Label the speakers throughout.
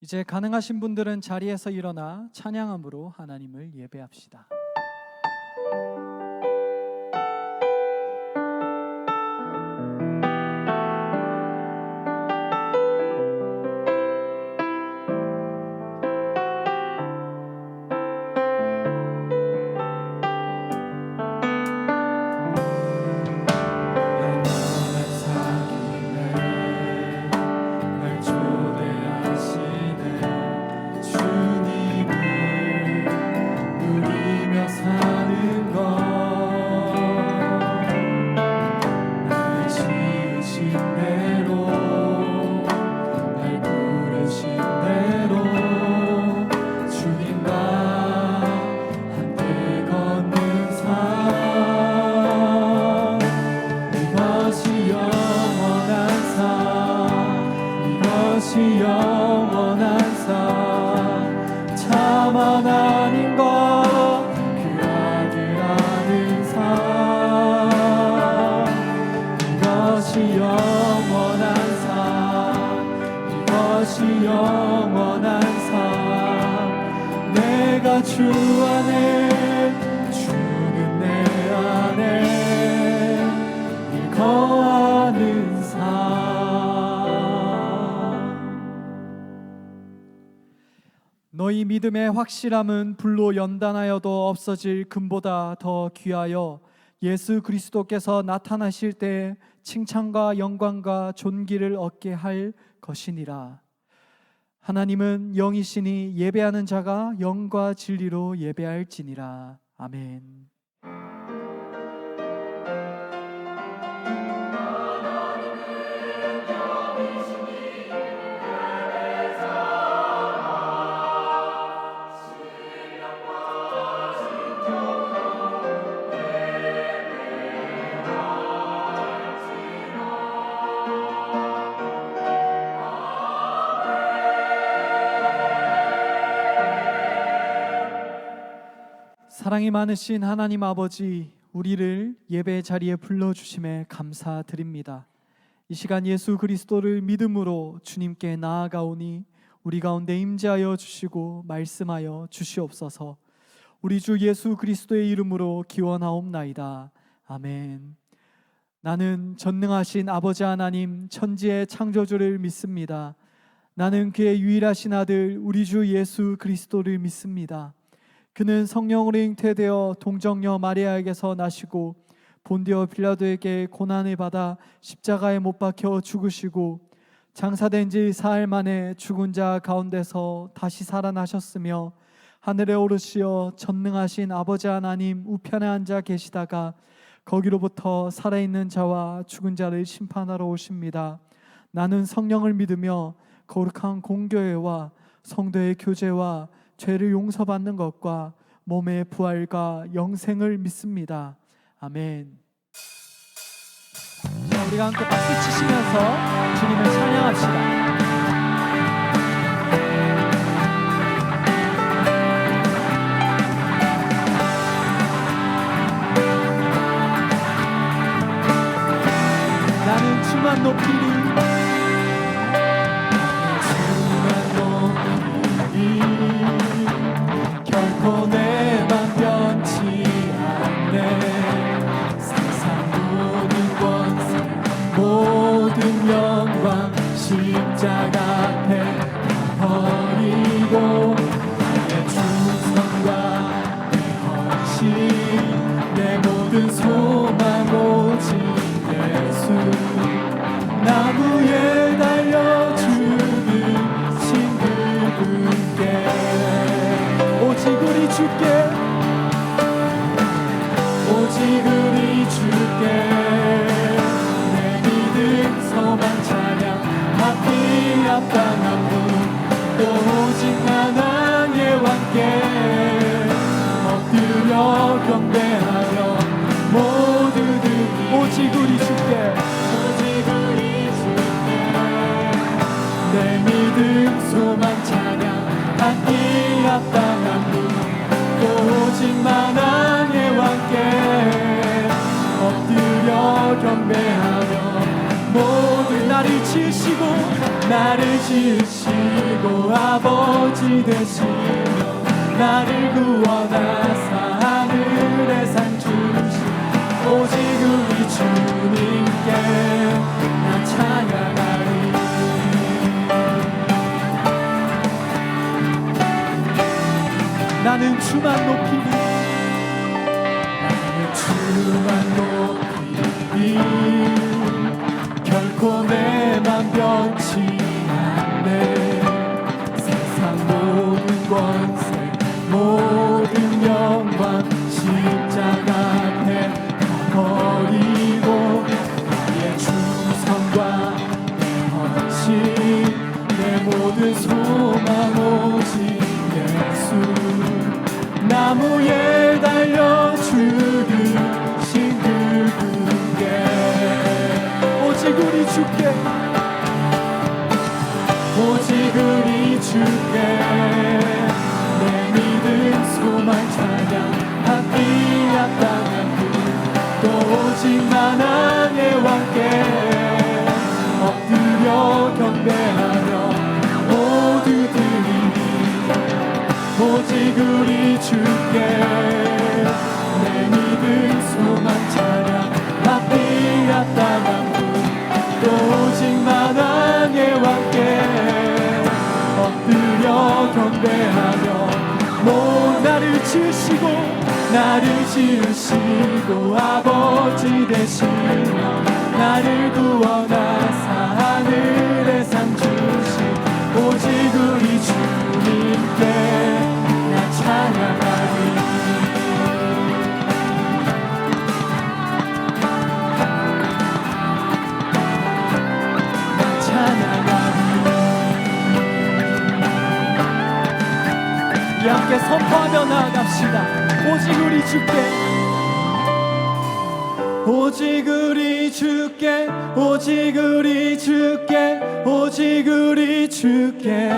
Speaker 1: 이제 가능하신 분들은 자리에서 일어나 찬양함으로 하나님을 예배합시다.
Speaker 2: 영원한 삶 참 하나님과 그 아들 아는 삶 이것이 영원한 삶 이것이 영원한 삶 내가 주 안에 주는 내 안에 거하는 삶
Speaker 1: 너희 믿음의 확실함은 불로 연단하여도 없어질 금보다 더 귀하여 예수 그리스도께서 나타나실 때 칭찬과 영광과 존귀를 얻게 할 것이니라. 하나님은 영이시니 예배하는 자가 영과 진리로 예배할지니라. 아멘. 사랑이 많으신 하나님 아버지, 우리를 예배 자리에 불러주심에 감사드립니다. 이 시간 예수 그리스도를 믿음으로 주님께 나아가오니 우리 가운데 임재하여 주시고 말씀하여 주시옵소서. 우리 주 예수 그리스도의 이름으로 기원하옵나이다. 아멘. 나는 전능하신 아버지 하나님 천지의 창조주를 믿습니다. 나는 그의 유일하신 아들 우리 주 예수 그리스도를 믿습니다. 그는 성령으로 잉태되어 동정녀 마리아에게서 나시고 본디오 빌라도에게 고난을 받아 십자가에 못 박혀 죽으시고 장사된 지 사흘 만에 죽은 자 가운데서 다시 살아나셨으며 하늘에 오르시어 전능하신 아버지 하나님 우편에 앉아 계시다가 거기로부터 살아있는 자와 죽은 자를 심판하러 오십니다. 나는 성령을 믿으며 거룩한 공교회와 성도의 교제와 죄를 용서받는 것과 몸의 부활과 영생을 믿습니다. 아멘. 자, 우리가 함께 박수 치시면서 주님을 찬양합시다. 나는 주만 높이리
Speaker 2: 결코 내 맘 변치 않네 세상 모든 권세 모든 영광 십자가 앞에 버리고 나의 충성과 내 헌신 내 모든 소망 오직 예수 나무에 달려 죽으신 그분께 오직 우리 주께 오직 우리 주께 내 믿음 소망 찬양 앞이 앞당한 분 또 오직 하나님의 왕께 엎드려 경배하며 모두들이 오직 우리 주께 오직 우리 주께 내 믿음 소망 찬양 앞이 앞당한 분 오직 만왕의 왕께 엎드려 경배하며 모든 나를 치시고 나를 지으시고 아버지 되시며 나를 구원하사 하늘의 상 주신 오직 우리 주님께 나 찬양하리.
Speaker 1: 나는 주만 높이리.
Speaker 2: 나는 주만 높이리. 결코 내 맘 변치 않네. 세상 모든 권세 모든 영광 십자가 앞에 다 버리고 나의 충성과 내 헌신 내 모든 소망 오직 예수. 나무에 달려 죽으신 그분께
Speaker 1: 오직 우리 주께
Speaker 2: 오직 우리 주께 내 믿음 소망 찬양 하기 합당한 그또 오직 만왕의 왕께 엎드려 경배하며 모두 드리니 오직 우리 주께 내 믿음 소망 찬양 하기 합당한 그또 오직 만왕의 왕께 엎드려 경배하며 나를 지으시고 아버지 되시며 나를 구원하사 하늘의 상 주신 오직 우리 주님께 나 찬양하리. 나 찬양하리.
Speaker 1: 이 함께 선포하며 나아갑시다. 오직 우리 주께
Speaker 2: 오직 우리 주께 오직 우리 주께 오직 우리 주께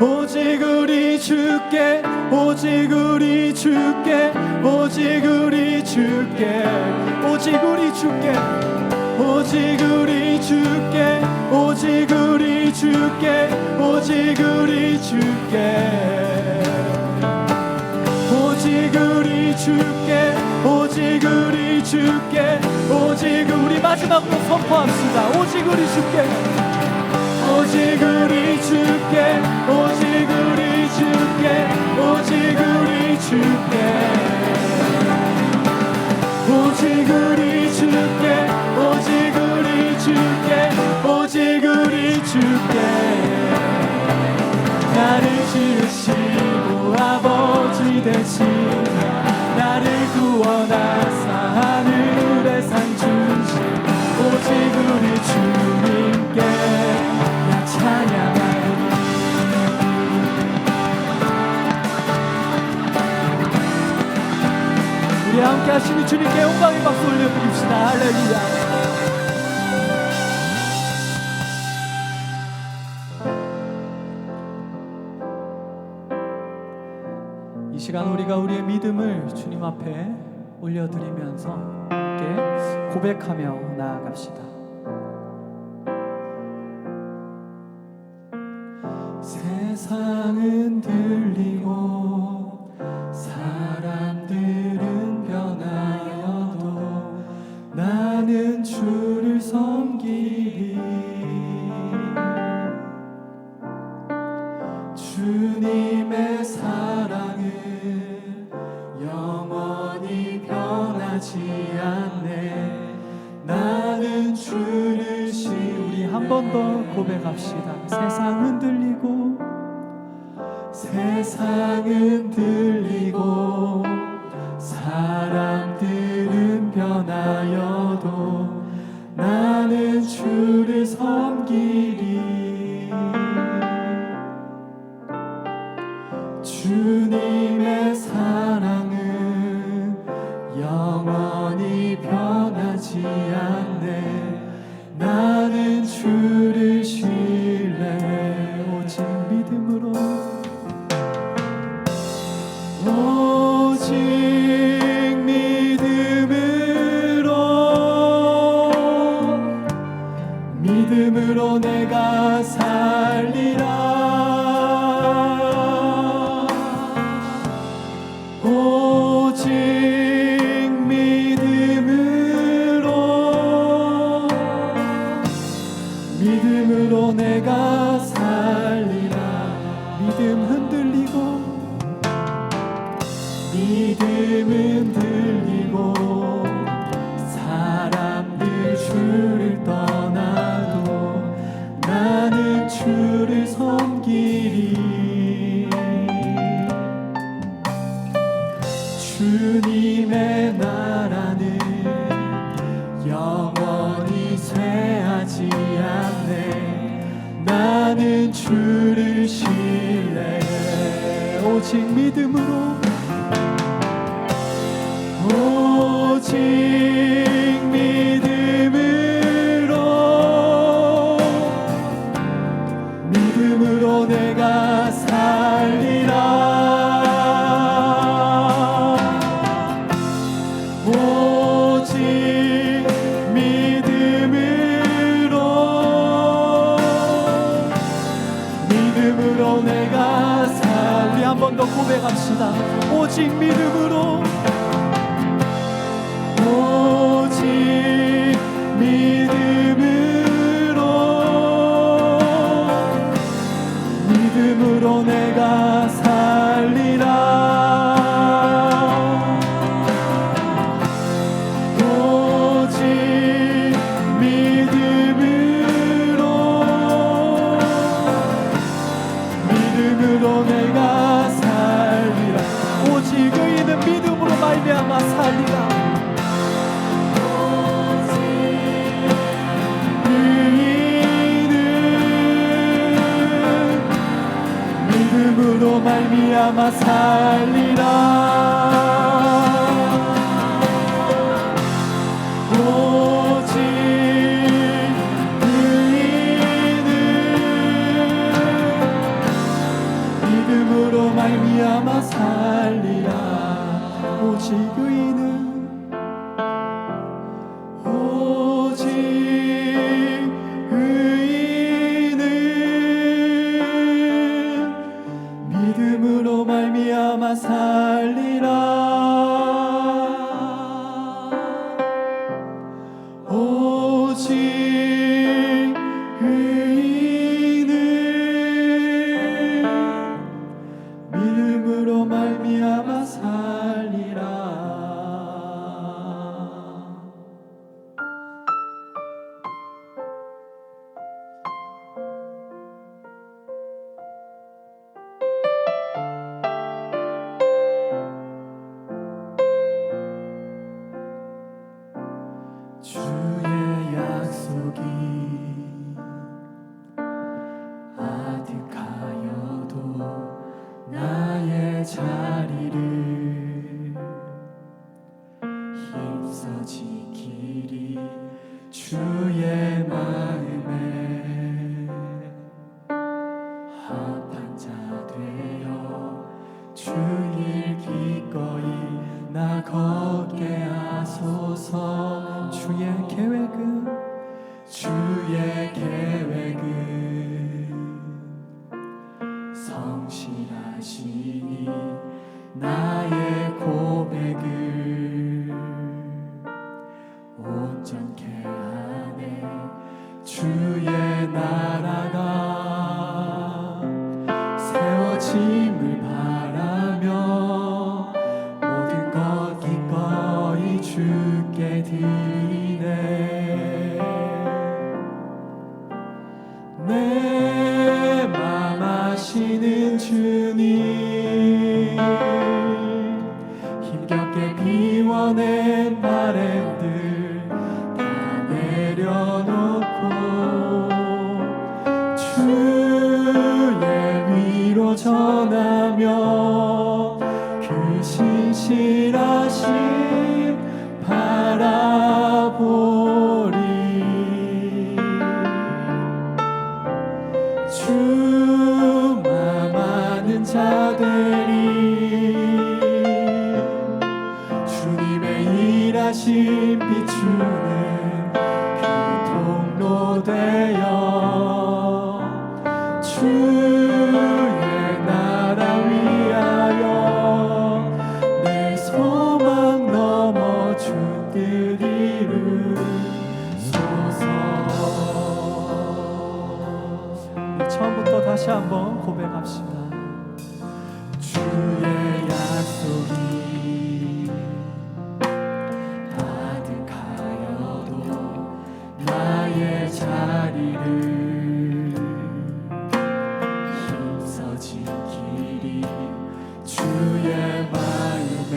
Speaker 2: 오직 우리 주께 오직 우리 주께 오직 우리 주께
Speaker 1: 오직 우리 주께
Speaker 2: 오직 우리 주께 오직 우리 주께 오직 우리 주께 오직 우리 주께 오직 우리 주께 오직
Speaker 1: 우리 마지막으로 선포합시다. 오직 우리 주께
Speaker 2: 오직 우리 주께 오직 우리 주께 오직 우리 주께 오직 우리 주께 오직 우리 주께 오직 우리 주께 나를 지으시고 아버지 되시며 나를 구원하사 하늘의 상 주신 오직 우리 주님께 나 찬양하리.
Speaker 1: 우리 함께 하시는 주님께 영광의 박수 올려드립시다. 할렐루야. 이 시간 우리가 우리의 믿음을 주님 앞에 올려드리면서 함께 고백하며 나아갑시다.
Speaker 2: 세상은 들리고 사람들은 변하여도 나는 주를 섬기리. 주님의 사랑은 영원히 변하지 않네. 나는 주를
Speaker 1: 우리 한 번 더 고백합시다. 세상은 들리고
Speaker 2: 세상은 들리고 사람들은 변하여도 나는 주를 섬기리. 주님의 사랑은 영원히 변하지 않네. 나는 주를 신뢰
Speaker 1: 오직 믿음으로
Speaker 2: 오직 믿음으로 믿음 내가 살리라.
Speaker 1: 믿음 흔들리고
Speaker 2: 사람들 주를 떠나도 나는 주를 섬기리. 주님의 나라는 영원히 쇠하지 않네. 나는 주를 신뢰해.
Speaker 1: 오직 믿음으로
Speaker 2: 오직 믿음으로 내가 살리라. 오직 믿음으로 내가 살리.
Speaker 1: 한 번 더 고백합시다. 오직 믿음으로
Speaker 2: 오직 믿음으로 내가 살리라. 오직 믿음으로 내가 살리라.
Speaker 1: 오직 의인은 믿음으로 말미암아 살리라.
Speaker 2: 믿음으로 말미암아 살리라. 오직 의인은 믿음으로 말미암아 살리라.
Speaker 1: 오직 의인은
Speaker 2: 믿음으로 말미암아 살리라. 오직 의인은 믿음으로 말미암아 살리라. 주의 약속이 아득하여도 나의 자리를 힘써 지키리. 주의 마음에 합한 자 되어 주일 기꺼이 나 걷게 하소서. 주의 계획은 성실하시니 나의 고백을 온전케 하네. 주의 나라가 세워짐을 바라며 모든 것 기꺼이 주께 드리네. 내 맘 아시는 주님, 힘겹게 비워낸 바램들 다 내려놓고 주의 위로 전하며 그 신실하심 바라보리. 주만 많은 자들이 주님의 일하심 비추는 그 통로 되어 주의 나라 위하여 내 소망 넘어 주 뜻 이루소서.
Speaker 1: 처음부터 다시 한번 고백합시다.
Speaker 2: 주의 약속이 아득하여도 나의 자리를 힘써 지키리. 주의 마음에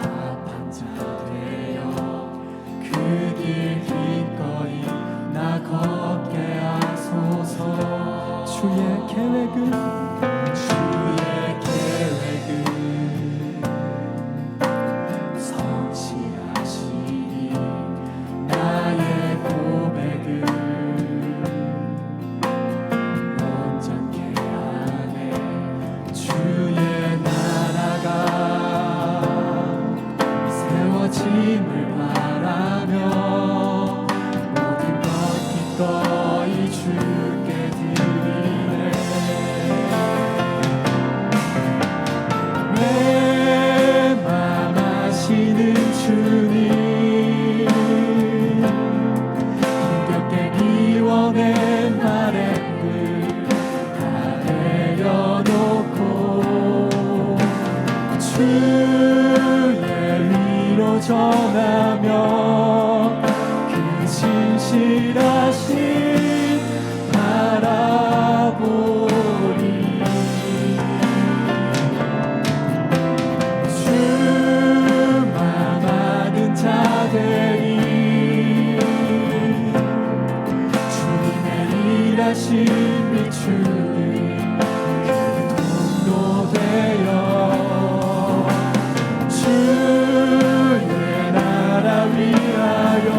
Speaker 2: 합한 자 되어 그 길 기꺼이 나 걷게 하소서.
Speaker 1: 주의 계획은
Speaker 2: 성실하시니 나의 고백을 온전케 하네. 주의 나라가 세워짐을 바라며 모든 것 기꺼이 주께 드리네. 내 맘 아시는 주님, 힘겹게 비워낸 바램을 다 내려놓고 주의 위로 전하며 그 진실하신 바라보리. 주만 아는 자들이 주님의 일하신 비추는 그 통로 되어 주의 나라 위하여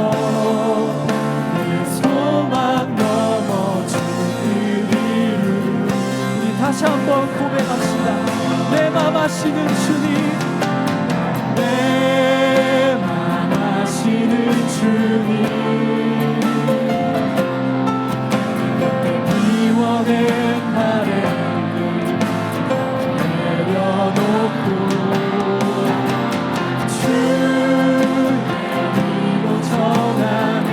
Speaker 2: 내 소망 넘어 주리루.
Speaker 1: 우리 다시 한번 고백합시다. 내 맘 아시는 주님,
Speaker 2: 내 맘 아시는 주님, 비워낸 바램을 내려놓고 주의 위로 전하며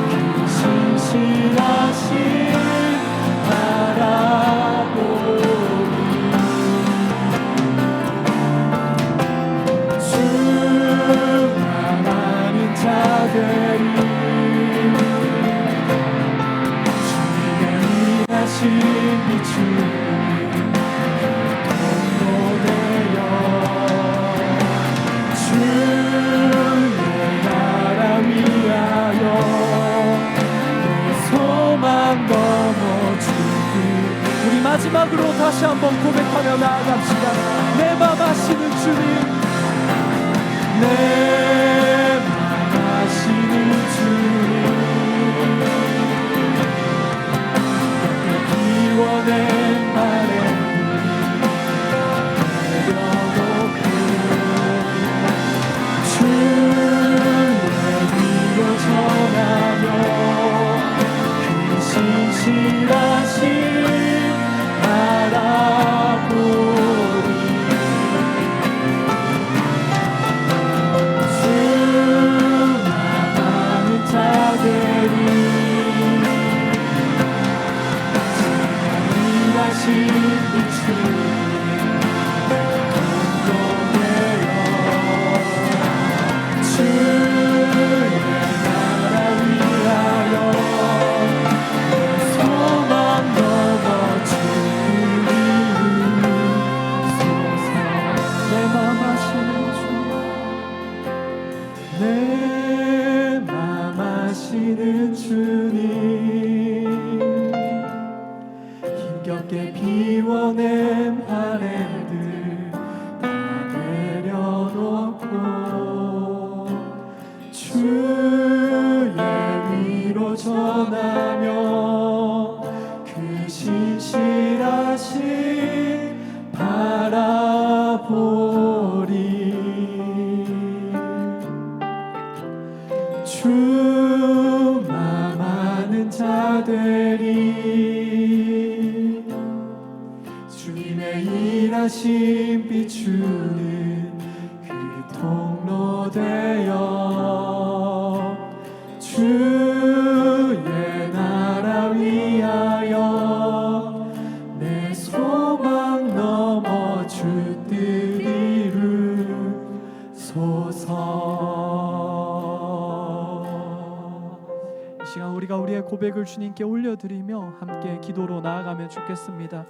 Speaker 2: 그 신실하신 바라보리. 주만 아는 자들이 주님의 일하신 비추는 통로 되어 주의 나라 위하여 내 소망 넘어 주길.
Speaker 1: 우리 마지막으로 다시 한번 고백하며 나아갑시다. 내 맘 아시는 주님,
Speaker 2: 내 맘 아시는 주님, 비워낸 바램을 내려놓고 주의 위로 전하며 그 신실하신 바라보리. 주만 아는 자들이 일하신 비추는 통로 되어 주의 나라 위하여 내 소망 넘어 주리소서.
Speaker 1: 내 맘 아시는 주님,
Speaker 2: 내 맘 아시는 주님, 힘겹게 비워낸 바램들 다 내려놓고 주의 위로 전하며 그 신실하신 바라보리. 주만 아는 자들이 주님의 일하신 비추는 그 통로 되어 주의
Speaker 1: 우리의 고백을 주님께 올려드리며 함께 기도로 나아가면 좋겠습니다.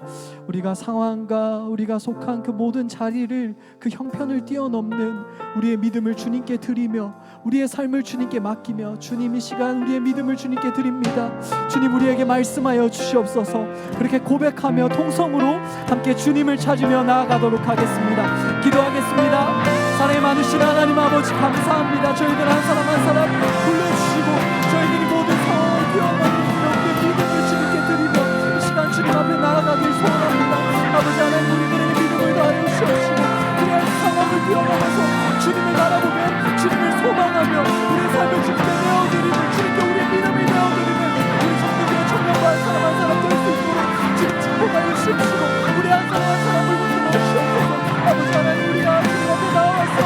Speaker 1: 우리가 상황과 우리가 속한 그 모든 자리를, 그 형편을 뛰어넘는 우리의 믿음을 주님께 드리며 우리의 삶을 주님께 맡기며, 주님 이 시간 우리의 믿음을 주님께 드립니다. 주님 우리에게 말씀하여 주시옵소서. 그렇게 고백하며 통성으로 함께 주님을 찾으며 나아가도록 하겠습니다. 기도하겠습니다. 사랑이 많으신 하나님 아버지, 감사합니다. 저희들 한 사람 한 사람 불러주시고 저희들이 모든 상황을 뛰어넘는 우리의 믿음을 주님께 드리며 이 시간 주님 앞에 나아가길 소원합니다. 아버지 하나님, 우리들에게 믿음을 다하여 주시옵시고 그냥 상황을 뛰어넘어서 주님을 바라보며 주님을 소망하며 우리의 삶을 주님께 내어드리는, 주님께 우리의 믿음을 내어드리는 우리 성도들의 청년과 한 사람 한 사람 될 수 있도록 주님 축복하여 주시옵시고 우리 한 사람 한 사람을 붙들어 주시옵소서. 아버지 하나님, 우리가 주님 앞에 나와서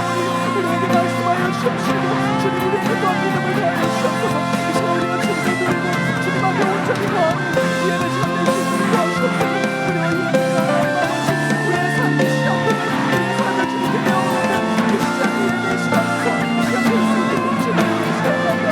Speaker 1: 우리에게 말씀하여 주시옵시고 주님 우리에게 또한 믿음을 다하여 주시옵소서. 이 시간 우리가 주님을 드리고 주님 앞에 온전히 거하는 예배 시간 될 수 있도록 도와주시옵소서. 우리와 예배가 아버지, 우리의 삶이 시작되는 우리의 삶을 주님께 내어놓는 이 시간, 이 예배 시간에서 시작될 수 있도록 주님 이 시간 가운데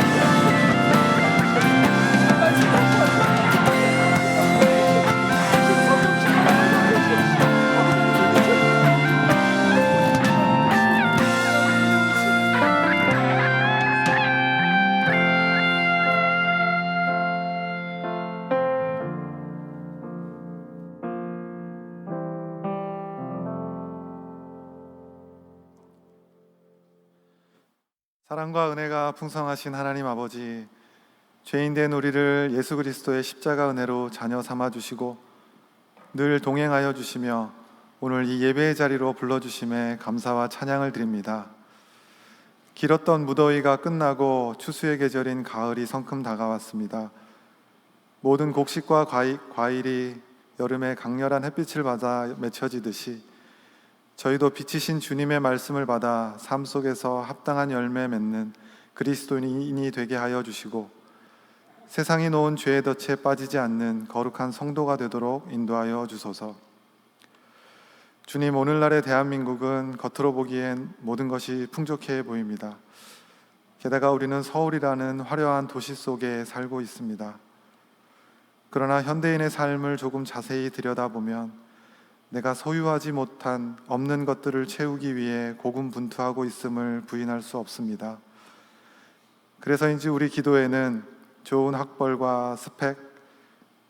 Speaker 3: 사랑과 은혜가 풍성하신 하나님 아버지, 죄인된 우리를 예수 그리스도의 십자가 은혜로 자녀 삼아 주시고 늘 동행하여 주시며 오늘 이 예배의 자리로 불러주심에 감사와 찬양을 드립니다. 길었던 무더위가 끝나고 추수의 계절인 가을이 성큼 다가왔습니다. 모든 곡식과 과일이 여름의 강렬한 햇빛을 받아 맺혀지듯이 저희도 빛이신 주님의 말씀을 받아 삶 속에서 합당한 열매 맺는 그리스도인이 되게 하여 주시고 세상이 놓은 죄의 덫에 빠지지 않는 거룩한 성도가 되도록 인도하여 주소서. 주님, 오늘날의 대한민국은 겉으로 보기엔 모든 것이 풍족해 보입니다. 게다가 우리는 서울이라는 화려한 도시 속에 살고 있습니다. 그러나 현대인의 삶을 조금 자세히 들여다보면 내가 소유하지 못한 없는 것들을 채우기 위해 고군분투하고 있음을 부인할 수 없습니다. 그래서인지 우리 기도에는 좋은 학벌과 스펙,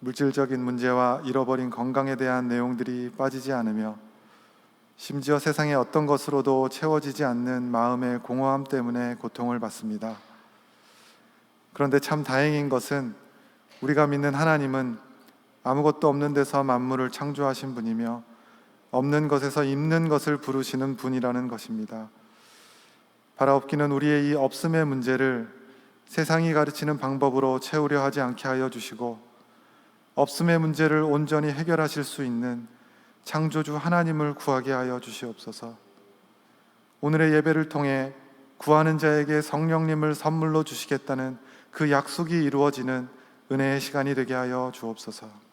Speaker 3: 물질적인 문제와 잃어버린 건강에 대한 내용들이 빠지지 않으며 심지어 세상의 어떤 것으로도 채워지지 않는 마음의 공허함 때문에 고통을 받습니다. 그런데 참 다행인 것은 우리가 믿는 하나님은 아무것도 없는 데서 만물을 창조하신 분이며 없는 것에서 있는 것을 부르시는 분이라는 것입니다. 바라옵기는 우리의 이 없음의 문제를 세상이 가르치는 방법으로 채우려 하지 않게 하여 주시고 없음의 문제를 온전히 해결하실 수 있는 창조주 하나님을 구하게 하여 주시옵소서. 오늘의 예배를 통해 구하는 자에게 성령님을 선물로 주시겠다는 그 약속이 이루어지는 은혜의 시간이 되게 하여 주옵소서.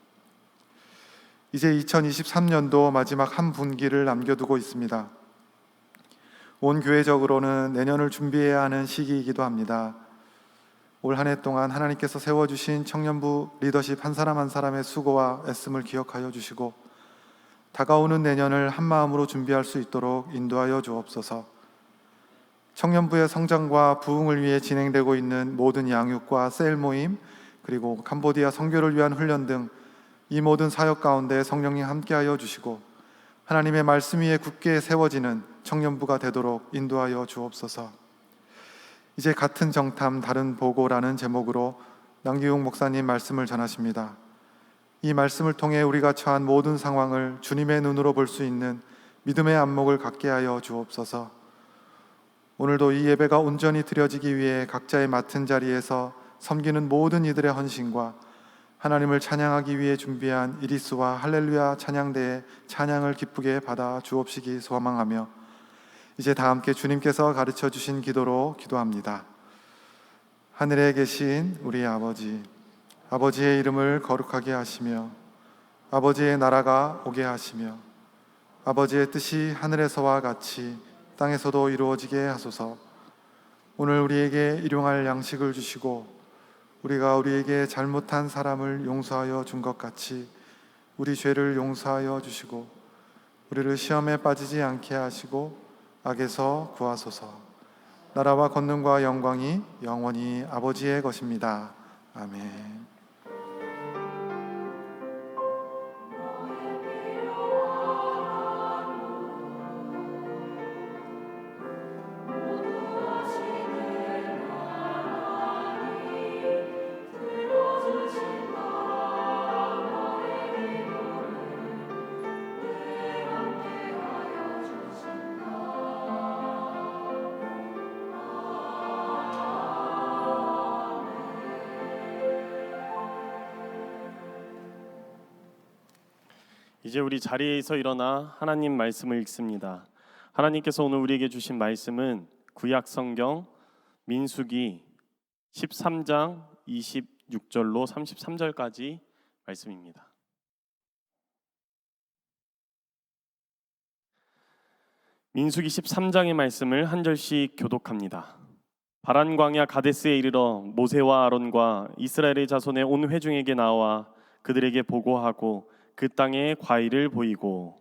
Speaker 3: 이제 2023년도 마지막 한 분기를 남겨두고 있습니다. 온 교회적으로는 내년을 준비해야 하는 시기이기도 합니다. 올 한 해 동안 하나님께서 세워주신 청년부 리더십 한 사람 한 사람의 수고와 애씀을 기억하여 주시고 다가오는 내년을 한마음으로 준비할 수 있도록 인도하여 주옵소서. 청년부의 성장과 부흥을 위해 진행되고 있는 모든 양육과 셀 모임, 그리고 캄보디아 선교를 위한 훈련 등 이 모든 사역 가운데 성령님 함께하여 주시고 하나님의 말씀 위에 굳게 세워지는 청년부가 되도록 인도하여 주옵소서. 이제 같은 정탐 다른 보고라는 제목으로 남기용 목사님 말씀을 전하십니다. 이 말씀을 통해 우리가 처한 모든 상황을 주님의 눈으로 볼 수 있는 믿음의 안목을 갖게 하여 주옵소서. 오늘도 이 예배가 온전히 드려지기 위해 각자의 맡은 자리에서 섬기는 모든 이들의 헌신과 하나님을 찬양하기 위해 준비한 이리스와 할렐루야 찬양대의 찬양을 기쁘게 받아 주옵시기 소망하며 이제 다 함께 주님께서 가르쳐 주신 기도로 기도합니다. 하늘에 계신 우리 아버지, 아버지의 이름을 거룩하게 하시며 아버지의 나라가 오게 하시며 아버지의 뜻이 하늘에서와 같이 땅에서도 이루어지게 하소서. 오늘 우리에게 일용할 양식을 주시고 우리가 우리에게 잘못한 사람을 용서하여 준 것 같이 우리 죄를 용서하여 주시고 우리를 시험에 빠지지 않게 하시고 악에서 구하소서. 나라와 권능과 영광이 영원히 아버지의 것입니다. 아멘.
Speaker 4: 이제 우리 자리에서 일어나 하나님 말씀을 읽습니다. 하나님께서 오늘 우리에게 주신 말씀은 구약 성경 민수기 13장 26절로 33절까지 말씀입니다. 민수기 13장의 말씀을 한 절씩 교독합니다. 바란 광야 가데스에 이르러 모세와 아론과 이스라엘의 자손의 온 회중에게 나와 그들에게 보고하고 그 땅에 과일을 보이고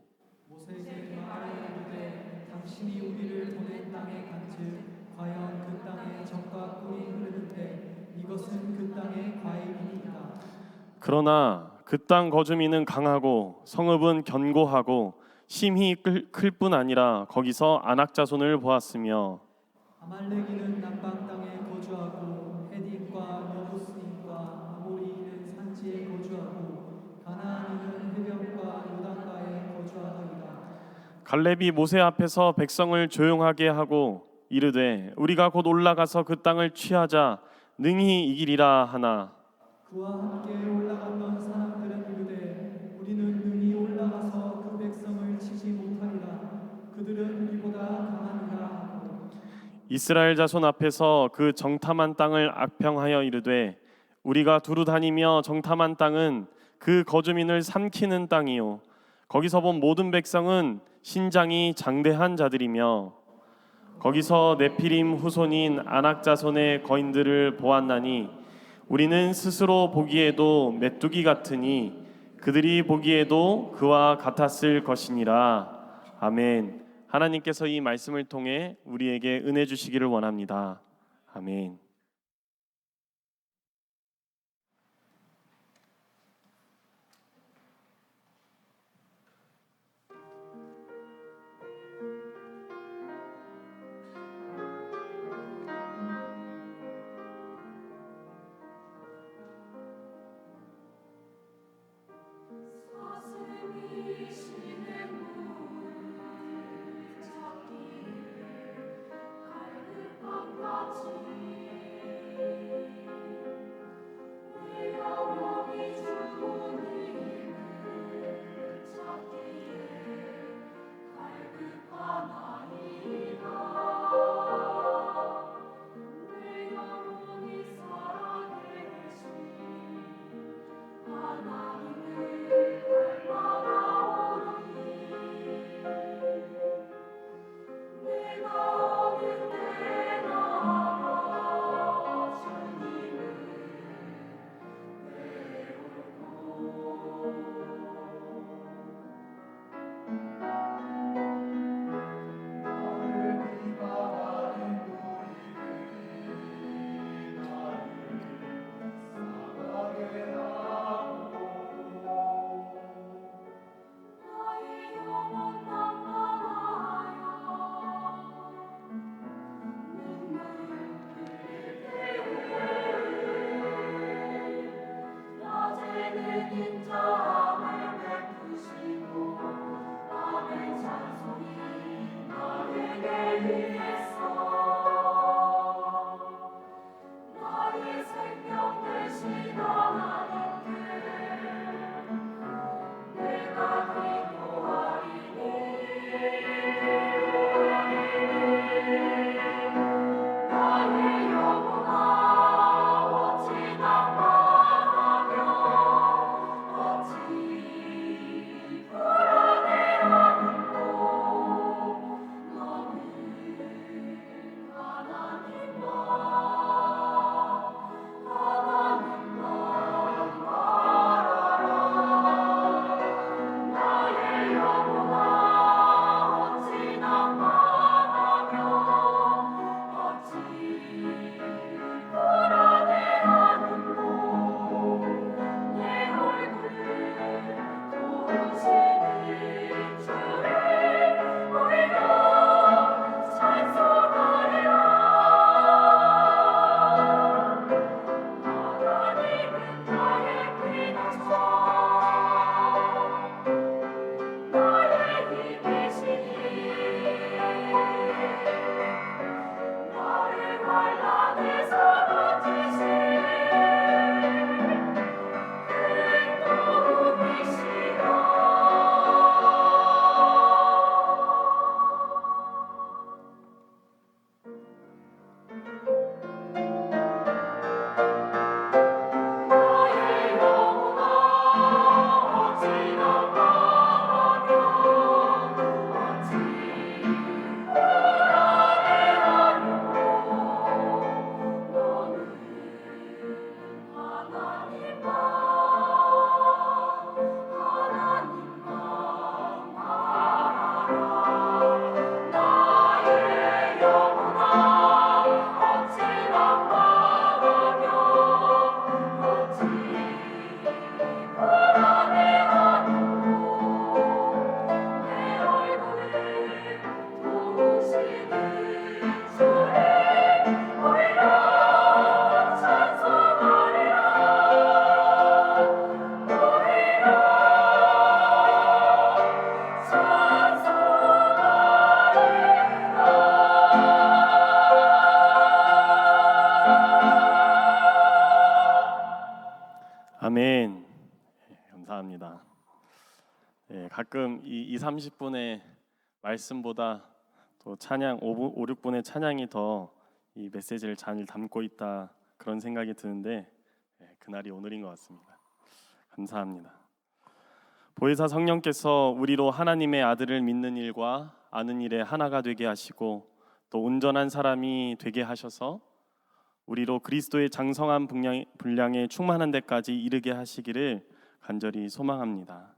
Speaker 1: 모세에게 말하되 당신이 우리를 보낸 땅에 간즉 과연 그 땅에 젖과 꿀이 흐르는데 이것은 그 땅의 과일이니이다.
Speaker 4: 그러나 그 땅 거주민은 강하고 성읍은 견고하고 심히 클 뿐 아니라 거기서 아낙 자손을 보았으며
Speaker 1: 아말렉인은 남방 땅에 거주하고 헤딘과 여부스인과 아모리인은 산지에 거주하고 가나안인은 해변과 요단가에 거주하더이다.
Speaker 4: 갈렙이 모세 앞에서 백성을 조용하게 하고 이르되 우리가 곧 올라가서 그 땅을 취하자 능히 이기리라 하나
Speaker 1: 그와 함께 올라갔던 사람들은 이르되 우리는 능히 올라가서 그 백성을 치지 못하리라. 그들은 우리보다 강하니라 하고
Speaker 4: 이스라엘 자손 앞에서 그 정탐한 땅을 악평하여 이르되 우리가 두루 다니며 정탐한 땅은 그 거주민을 삼키는 땅이요 거기서 본 모든 백성은 신장이 장대한 자들이며 거기서 네피림 후손인 아낙 자손의 거인들을 보았나니 우리는 스스로 보기에도 메뚜기 같으니 그들이 보기에도 그와 같았을 것이니라. 아멘. 하나님께서 이 말씀을 통해 우리에게 은혜 주시기를 원합니다. 아멘.
Speaker 5: 같이
Speaker 4: 아멘. 감사합니다. 가끔 이 2, 30분의 말씀보다 또 찬양 5, 6분의 찬양이 더 이 메시지를 잘 담고 있다 그런 생각이 드는데 그날이 오늘인 것 같습니다. 감사합니다. 보혜사 성령께서 우리로 하나님의 아들을 믿는 일과 아는 일에 하나가 되게 하시고 또 온전한 사람이 되게 하셔서 우리로 그리스도의 장성한 분량에 충만한 데까지 이르게 하시기를 간절히 소망합니다.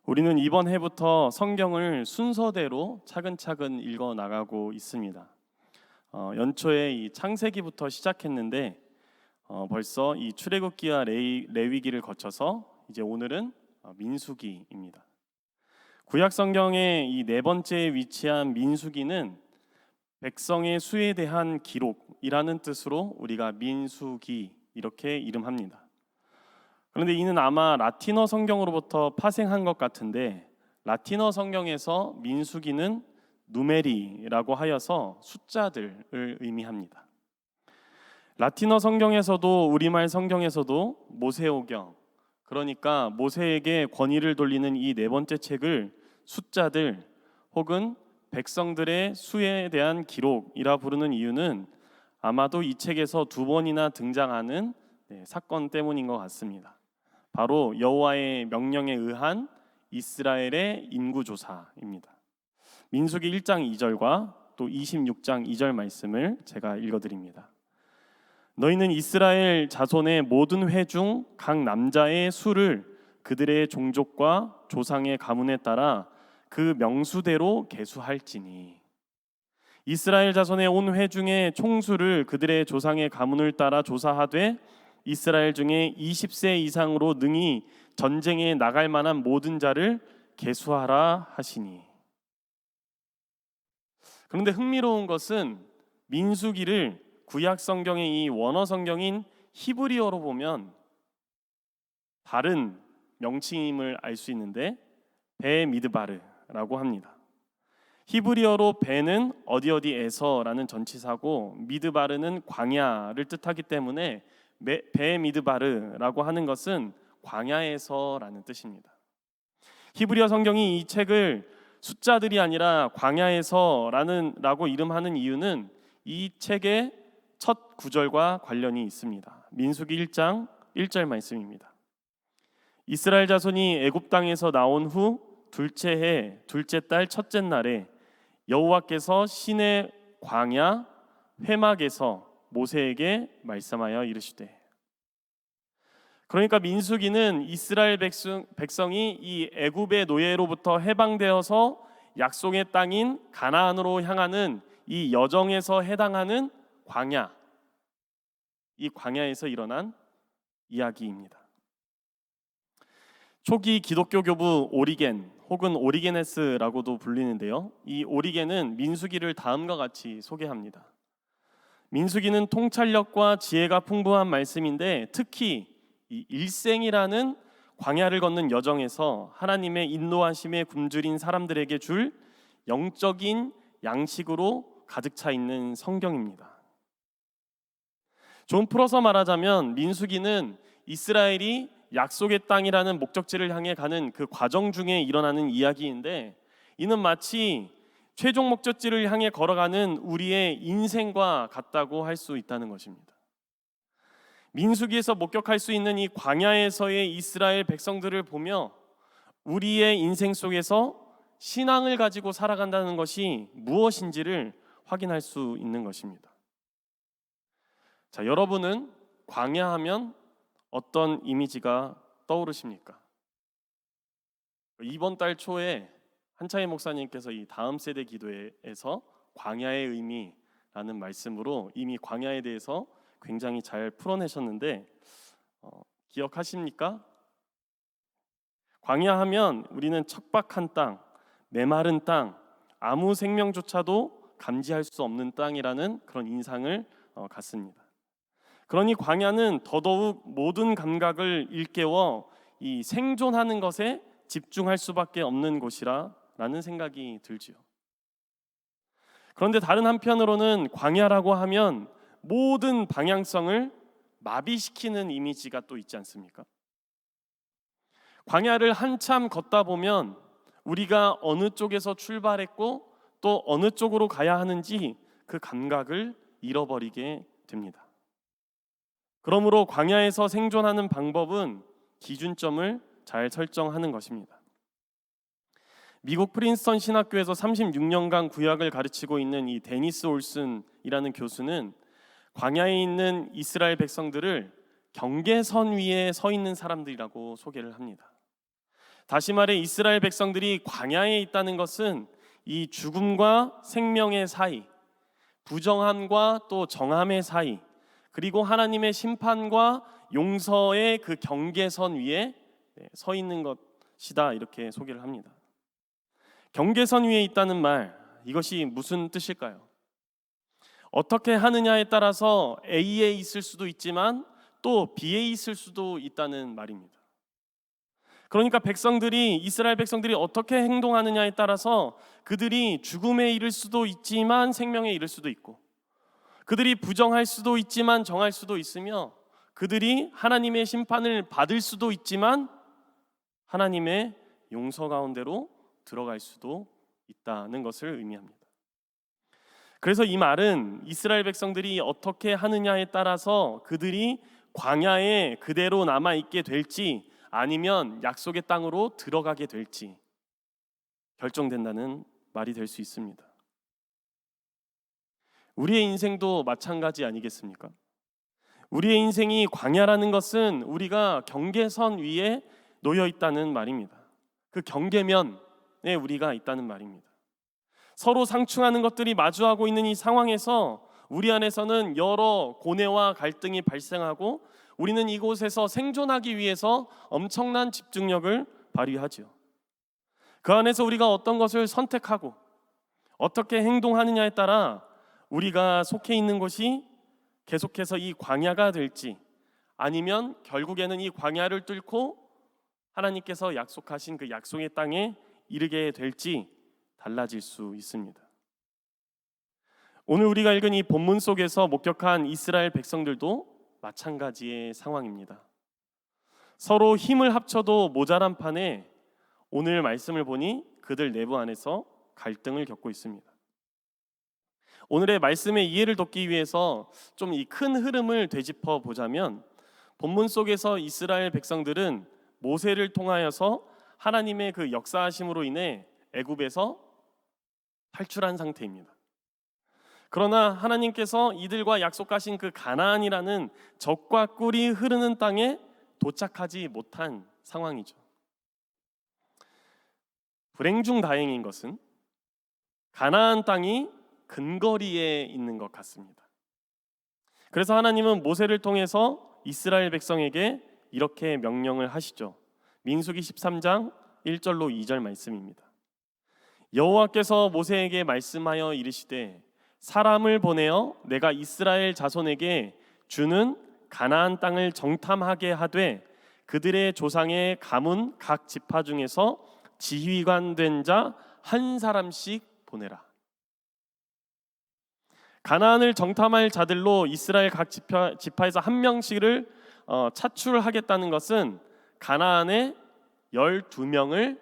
Speaker 4: 우리는 이번 해부터 성경을 순서대로 차근차근 읽어 나가고 있습니다. 연초에 이 창세기부터 시작했는데 벌써 이 출애굽기와 레위기를 거쳐서 이제 오늘은 민수기입니다. 구약 성경의 이 네 번째에 위치한 민수기는 백성의 수에 대한 기록이라는 뜻으로 우리가 민수기 이렇게 이름합니다. 그런데 이는 아마 라틴어 성경으로부터 파생한 것 같은데 라틴어 성경에서 민수기는 누메리라고 하여서 숫자들을 의미합니다. 라틴어 성경에서도 우리말 성경에서도 모세오경, 그러니까 모세에게 권위를 돌리는 이 네 번째 책을 숫자들 혹은 백성들의 수에 대한 기록이라 부르는 이유는 아마도 이 책에서 두 번이나 등장하는 사건 때문인 것 같습니다. 바로 여호와의 명령에 의한 이스라엘의 인구조사입니다. 민수기 1장 2절과 또 26장 2절 말씀을 제가 읽어드립니다. 너희는 이스라엘 자손의 모든 회 중 각 남자의 수를 그들의 종족과 조상의 가문에 따라 그 명수대로 계수할지니 이스라엘 자손의 온 회 중에 총수를 그들의 조상의 가문을 따라 조사하되 이스라엘 중에 20세 이상으로 능히 전쟁에 나갈 만한 모든 자를 계수하라 하시니. 그런데 흥미로운 것은 민수기를 구약 성경의 이 원어 성경인 히브리어로 보면 다른 명칭임을 알 수 있는데 베미드바르라고 합니다. 히브리어로 베는 어디에서라는 전치사고 미드바르는 광야를 뜻하기 때문에 베미드바르라고 하는 것은 광야에서라는 뜻입니다. 히브리어 성경이 이 책을 숫자들이 아니라 광야에서라고 이름하는 이유는 이 책의 첫 구절과 관련이 있습니다. 민수기 1장 1절 말씀입니다. 이스라엘 자손이 애굽 땅에서 나온 후 둘째 해 둘째 달 첫째 날에 여호와께서 시내 광야 회막에서 모세에게 말씀하여 이르시되. 그러니까 민수기는 이스라엘 백성이 이 애굽의 노예로부터 해방되어서 약속의 땅인 가나안으로 향하는 이 여정에서 해당하는 광야, 이 광야에서 일어난 이야기입니다. 초기 기독교 교부 오리겐 혹은 오리게네스라고도 불리는데요. 이 오리겐은 민수기를 다음과 같이 소개합니다. 민수기는 통찰력과 지혜가 풍부한 말씀인데 특히 이 일생이라는 광야를 걷는 여정에서 하나님의 인도하심에 굶주린 사람들에게 줄 영적인 양식으로 가득 차 있는 성경입니다. 좀 풀어서 말하자면 민수기는 이스라엘이 약속의 땅이라는 목적지를 향해 가는 그 과정 중에 일어나는 이야기인데 이는 마치 최종 목적지를 향해 걸어가는 우리의 인생과 같다고 할 수 있다는 것입니다. 민수기에서 목격할 수 있는 이 광야에서의 이스라엘 백성들을 보며 우리의 인생 속에서 신앙을 가지고 살아간다는 것이 무엇인지를 확인할 수 있는 것입니다. 자, 여러분은 광야하면 어떤 이미지가 떠오르십니까? 이번 달 초에 한차희 목사님께서 이 다음 세대 기도회에서 광야의 의미라는 말씀으로 이미 광야에 대해서 굉장히 잘 풀어내셨는데 기억하십니까? 광야하면 우리는 척박한 땅, 메마른 땅, 아무 생명조차도 감지할 수 없는 땅이라는 그런 인상을 갖습니다. 그러니 광야는 더더욱 모든 감각을 일깨워 이 생존하는 것에 집중할 수밖에 없는 곳이라는 생각이 들지요. 그런데 다른 한편으로는 광야라고 하면 모든 방향성을 마비시키는 이미지가 또 있지 않습니까? 광야를 한참 걷다 보면 우리가 어느 쪽에서 출발했고 또 어느 쪽으로 가야 하는지 그 감각을 잃어버리게 됩니다. 그러므로 광야에서 생존하는 방법은 기준점을 잘 설정하는 것입니다. 미국 프린스턴 신학교에서 36년간 구약을 가르치고 있는 이 데니스 올슨이라는 교수는 광야에 있는 이스라엘 백성들을 경계선 위에 서 있는 사람들이라고 소개를 합니다. 다시 말해 이스라엘 백성들이 광야에 있다는 것은 이 죽음과 생명의 사이, 부정함과 또 정함의 사이, 그리고 하나님의 심판과 용서의 그 경계선 위에 서 있는 것이다, 이렇게 소개를 합니다. 경계선 위에 있다는 말, 이것이 무슨 뜻일까요? 어떻게 하느냐에 따라서 A에 있을 수도 있지만 또 B에 있을 수도 있다는 말입니다. 그러니까 이스라엘 백성들이 어떻게 행동하느냐에 따라서 그들이 죽음에 이를 수도 있지만 생명에 이를 수도 있고, 그들이 부정할 수도 있지만 정할 수도 있으며, 그들이 하나님의 심판을 받을 수도 있지만 하나님의 용서 가운데로 들어갈 수도 있다는 것을 의미합니다. 그래서 이 말은 이스라엘 백성들이 어떻게 하느냐에 따라서 그들이 광야에 그대로 남아 있게 될지 아니면 약속의 땅으로 들어가게 될지 결정된다는 말이 될 수 있습니다. 우리의 인생도 마찬가지 아니겠습니까? 우리의 인생이 광야라는 것은 우리가 경계선 위에 놓여 있다는 말입니다. 그 경계면에 우리가 있다는 말입니다. 서로 상충하는 것들이 마주하고 있는 이 상황에서 우리 안에서는 여러 고뇌와 갈등이 발생하고 우리는 이곳에서 생존하기 위해서 엄청난 집중력을 발휘하죠. 그 안에서 우리가 어떤 것을 선택하고 어떻게 행동하느냐에 따라 우리가 속해 있는 곳이 계속해서 이 광야가 될지 아니면 결국에는 이 광야를 뚫고 하나님께서 약속하신 그 약속의 땅에 이르게 될지 달라질 수 있습니다. 오늘 우리가 읽은 이 본문 속에서 목격한 이스라엘 백성들도 마찬가지의 상황입니다. 서로 힘을 합쳐도 모자란 판에 오늘 말씀을 보니 그들 내부 안에서 갈등을 겪고 있습니다. 오늘의 말씀의 이해를 돕기 위해서 좀 이 큰 흐름을 되짚어 보자면, 본문 속에서 이스라엘 백성들은 모세를 통하여서 하나님의 그 역사하심으로 인해 애굽에서 탈출한 상태입니다. 그러나 하나님께서 이들과 약속하신 그 가나안이라는 젖과 꿀이 흐르는 땅에 도착하지 못한 상황이죠. 불행 중 다행인 것은 가나안 땅이 근거리에 있는 것 같습니다. 그래서 하나님은 모세를 통해서 이스라엘 백성에게 이렇게 명령을 하시죠. 민수기 13장 1절로 2절 말씀입니다. 여호와께서 모세에게 말씀하여 이르시되 사람을 보내어 내가 이스라엘 자손에게 주는 가나안 땅을 정탐하게 하되 그들의 조상의 가문 각 지파 중에서 지휘관 된 자 한 사람씩 보내라. 가나안을 정탐할 자들로 이스라엘 각 지파에서 한 명씩을 차출하겠다는 것은 가나안에 12명을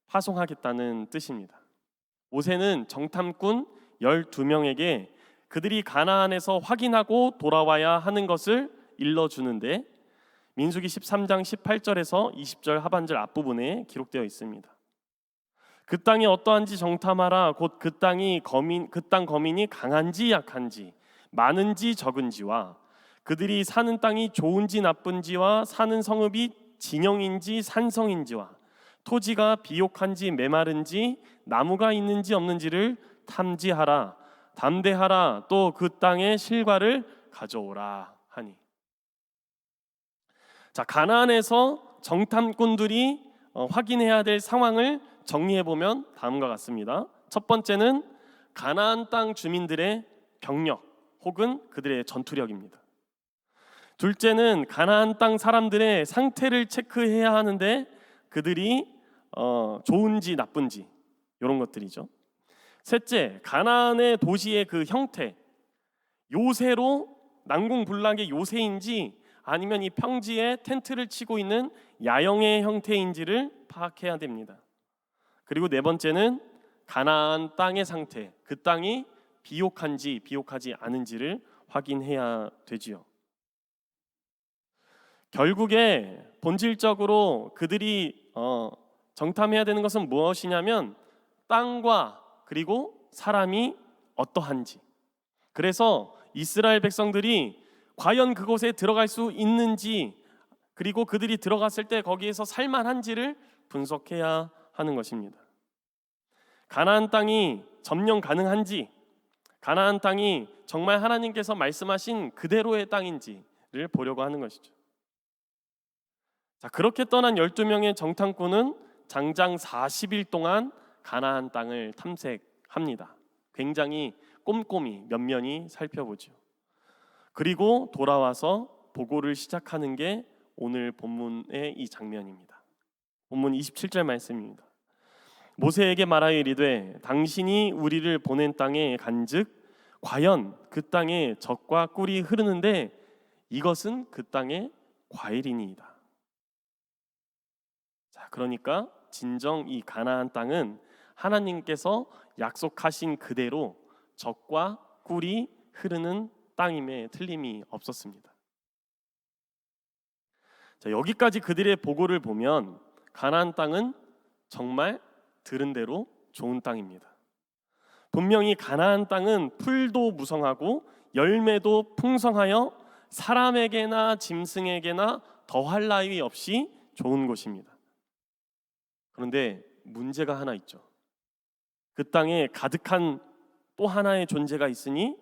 Speaker 4: 파송하겠다는 뜻입니다. 모세는 정탐꾼 12명에게 그들이 가나안에서 확인하고 돌아와야 하는 것을 일러주는데, 민수기 13장 18절에서 20절 하반절 앞부분에 기록되어 있습니다. 그 땅이 어떠한지 정탐하라. 곧 그 땅 거민이 강한지 약한지, 많은지 적은지와 그들이 사는 땅이 좋은지 나쁜지와 사는 성읍이 진영인지 산성인지와 토지가 비옥한지 메마른지 나무가 있는지 없는지를 탐지하라. 담대하라. 또 그 땅의 실과를 가져오라 하니. 자, 가나안에서 정탐꾼들이 확인해야 될 상황을 정리해 보면 다음과 같습니다. 첫 번째는 가나안 땅 주민들의 경력 혹은 그들의 전투력입니다. 둘째는 가나안 땅 사람들의 상태를 체크해야 하는데 그들이 좋은지 나쁜지, 이런 것들이죠. 셋째, 가나안의 도시의 그 형태, 요새로 난공불락의 요새인지 아니면 이 평지에 텐트를 치고 있는 야영의 형태인지를 파악해야 됩니다. 그리고 네 번째는 가나안 땅의 상태, 그 땅이 비옥한지 비옥하지 않은지를 확인해야 되지요. 결국에 본질적으로 그들이 정탐해야 되는 것은 무엇이냐면 땅과 그리고 사람이 어떠한지. 그래서 이스라엘 백성들이 과연 그곳에 들어갈 수 있는지, 그리고 그들이 들어갔을 때 거기에서 살만한지를 분석해야 하는 것입니다. 가나안 땅이 점령 가능한지, 가나안 땅이 정말 하나님께서 말씀하신 그대로의 땅인지를 보려고 하는 것이죠. 자, 그렇게 떠난 12명의 정탐꾼은 장장 40일 동안 가나안 땅을 탐색합니다. 굉장히 꼼꼼히 면면히 살펴보죠. 그리고 돌아와서 보고를 시작하는 게 오늘 본문의 이 장면입니다. 본문 27절 말씀입니다. 모세에게 말하여 이르되 당신이 우리를 보낸 땅에 간즉 과연 그 땅에 젖과 꿀이 흐르는데 이것은 그 땅의 과일이니이다. 자, 그러니까 진정 이 가나안 땅은 하나님께서 약속하신 그대로 젖과 꿀이 흐르는 땅임에 틀림이 없었습니다. 자, 여기까지 그들의 보고를 보면 가나안 땅은 정말 들은 대로 좋은 땅입니다. 분명히 가나안 땅은 풀도 무성하고 열매도 풍성하여 사람에게나 짐승에게나 더할 나위 없이 좋은 곳입니다. 그런데 문제가 하나 있죠. 그 땅에 가득한 또 하나의 존재가 있으니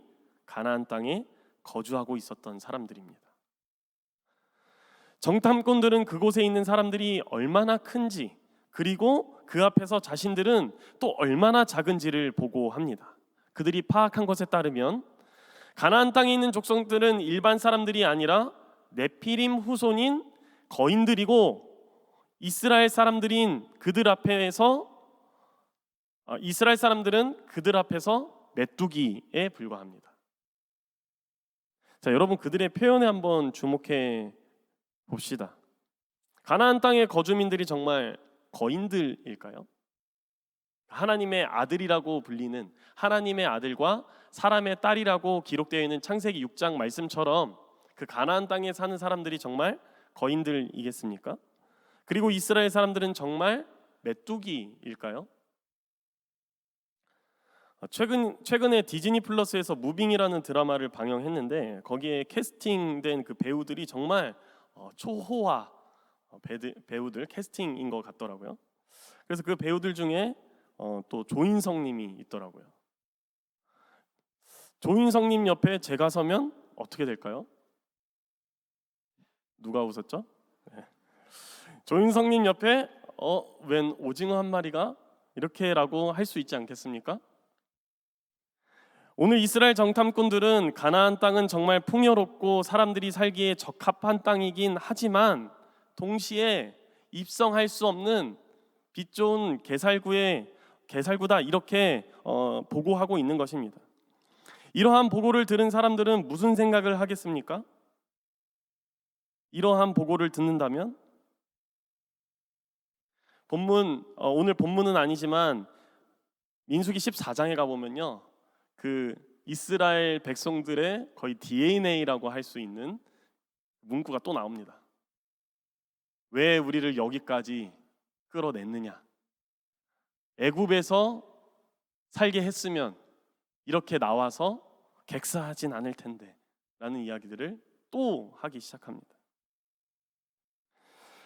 Speaker 4: 가나안 땅에 거주하고 있었던 사람들입니다. 정탐꾼들은 그곳에 있는 사람들이 얼마나 큰지, 그리고 그 앞에서 자신들은 또 얼마나 작은지를 보고합니다. 그들이 파악한 것에 따르면 가나안 땅에 있는 족속들은 일반 사람들이 아니라 네피림 후손인 거인들이고, 이스라엘 사람들은 그들 앞에서 메뚜기에 불과합니다. 자, 여러분 그들의 표현에 한번 주목해 봅시다. 가나안 땅의 거주민들이 정말 거인들일까요? 하나님의 아들이라고 불리는 하나님의 아들과 사람의 딸이라고 기록되어 있는 창세기 6장 말씀처럼 그 가나안 땅에 사는 사람들이 정말 거인들이겠습니까? 그리고 이스라엘 사람들은 정말 메뚜기일까요? 최근에 디즈니 플러스에서 무빙이라는 드라마를 방영했는데 거기에 캐스팅된 그 배우들이 정말 초호화 배우들 캐스팅인 것 같더라고요. 그래서 그 배우들 중에 또 조인성님이 있더라고요. 조인성님 옆에 제가 서면 어떻게 될까요? 누가 웃었죠? 네. 조인성님 옆에 웬 오징어 한 마리가 이렇게라고 할 수 있지 않겠습니까? 오늘 이스라엘 정탐꾼들은 가나안 땅은 정말 풍요롭고 사람들이 살기에 적합한 땅이긴 하지만 동시에 입성할 수 없는 빛 좋은 개살구다 이렇게 보고하고 있는 것입니다. 이러한 보고를 들은 사람들은 무슨 생각을 하겠습니까? 이러한 보고를 듣는다면 오늘 본문은 아니지만 민수기 14장에 가보면요, 그 이스라엘 백성들의 거의 DNA라고 할 수 있는 문구가 또 나옵니다. 왜 우리를 여기까지 끌어냈느냐? 애굽에서 살게 했으면 이렇게 나와서 객사하진 않을 텐데 라는 이야기들을 또 하기 시작합니다.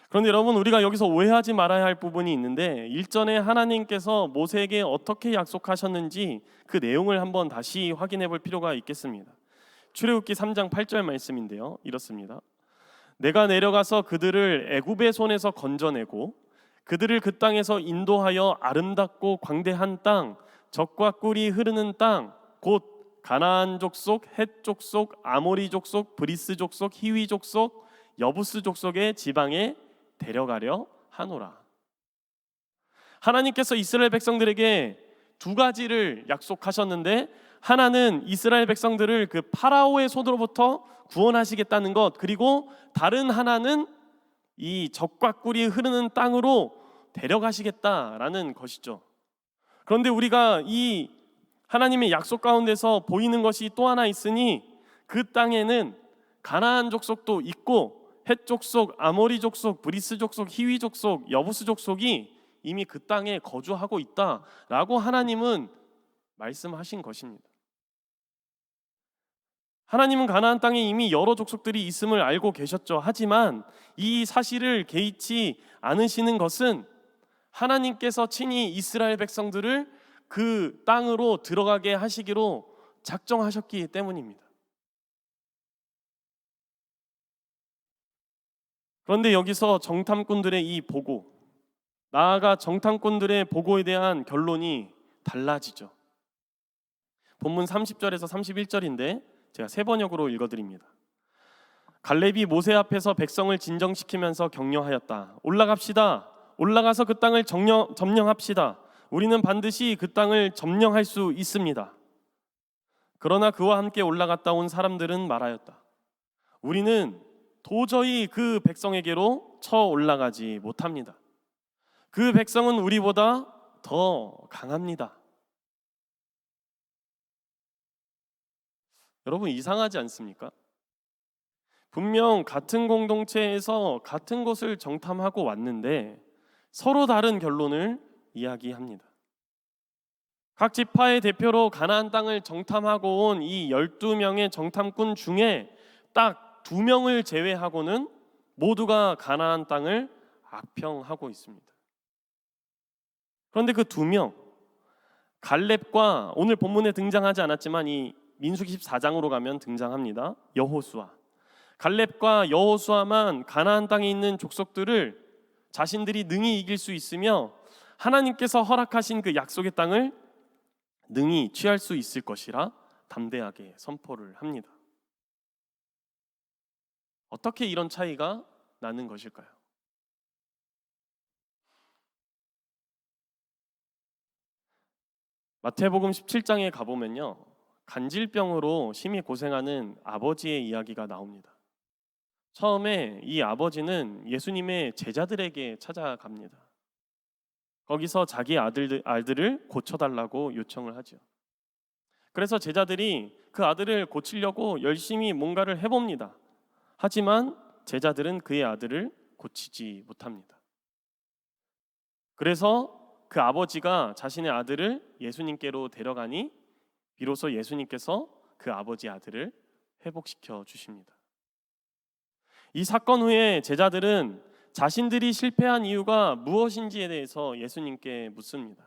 Speaker 4: 그런데 여러분, 우리가 여기서 오해하지 말아야 할 부분이 있는데 일전에 하나님께서 모세에게 어떻게 약속하셨는지 그 내용을 한번 다시 확인해 볼 필요가 있겠습니다. 출애굽기 3장 8절 말씀인데요, 이렇습니다. 내가 내려가서 그들을 애굽의 손에서 건져내고 그들을 그 땅에서 인도하여 아름답고 광대한 땅, 젖과 꿀이 흐르는 땅, 곧 가나안 족속, 헷 족속, 아모리 족속, 브리스 족속, 히위 족속, 여부스 족속의 지방에 데려가려 하노라. 하나님께서 이스라엘 백성들에게 두 가지를 약속하셨는데 하나는 이스라엘 백성들을 그 파라오의 손으로부터 구원하시겠다는 것, 그리고 다른 하나는 이 적과 꿀이 흐르는 땅으로 데려가시겠다라는 것이죠. 그런데 우리가 이 하나님의 약속 가운데서 보이는 것이 또 하나 있으니, 그 땅에는 가나안 족속도 있고 헷 족속, 아모리 족속, 브리스 족속, 히위 족속, 여부스 족속이 이미 그 땅에 거주하고 있다라고 하나님은 말씀하신 것입니다. 하나님은 가나안 땅에 이미 여러 족속들이 있음을 알고 계셨죠. 하지만 이 사실을 개의치 않으시는 것은 하나님께서 친히 이스라엘 백성들을 그 땅으로 들어가게 하시기로 작정하셨기 때문입니다. 그런데 여기서 정탐꾼들의 이 보고, 나아가 정탐꾼들의 보고에 대한 결론이 달라지죠. 본문 30절에서 31절인데 제가 세 번역으로 읽어드립니다. 갈렙이 모세 앞에서 백성을 진정시키면서 격려하였다. 올라갑시다. 올라가서 그 땅을 점령합시다. 우리는 반드시 그 땅을 점령할 수 있습니다. 그러나 그와 함께 올라갔다 온 사람들은 말하였다. 우리는 도저히 그 백성에게로 쳐 올라가지 못합니다. 그 백성은 우리보다 더 강합니다. 여러분, 이상하지 않습니까? 분명 같은 공동체에서 같은 곳을 정탐하고 왔는데 서로 다른 결론을 이야기합니다. 각 지파의 대표로 가나안 땅을 정탐하고 온 이 12명의 정탐꾼 중에 딱 2명을 제외하고는 모두가 가나안 땅을 악평하고 있습니다. 그런데 그 2명, 갈렙과 오늘 본문에 등장하지 않았지만 이 민수기 14장으로 가면 등장합니다. 여호수아. 갈렙과 여호수아만 가나안 땅에 있는 족속들을 자신들이 능히 이길 수 있으며 하나님께서 허락하신 그 약속의 땅을 능히 취할 수 있을 것이라 담대하게 선포를 합니다. 어떻게 이런 차이가 나는 것일까요? 마태복음 17장에 가보면요, 간질병으로 심히 고생하는 아버지의 이야기가 나옵니다. 처음에 이 아버지는 예수님의 제자들에게 찾아갑니다. 거기서 자기 아들을 고쳐달라고 요청을 하죠. 그래서 제자들이 그 아들을 고치려고 열심히 뭔가를 해봅니다. 하지만 제자들은 그의 아들을 고치지 못합니다. 그래서 그 아버지가 자신의 아들을 예수님께로 데려가니 비로소 예수님께서 그 아버지 아들을 회복시켜 주십니다. 이 사건 후에 제자들은 자신들이 실패한 이유가 무엇인지에 대해서 예수님께 묻습니다.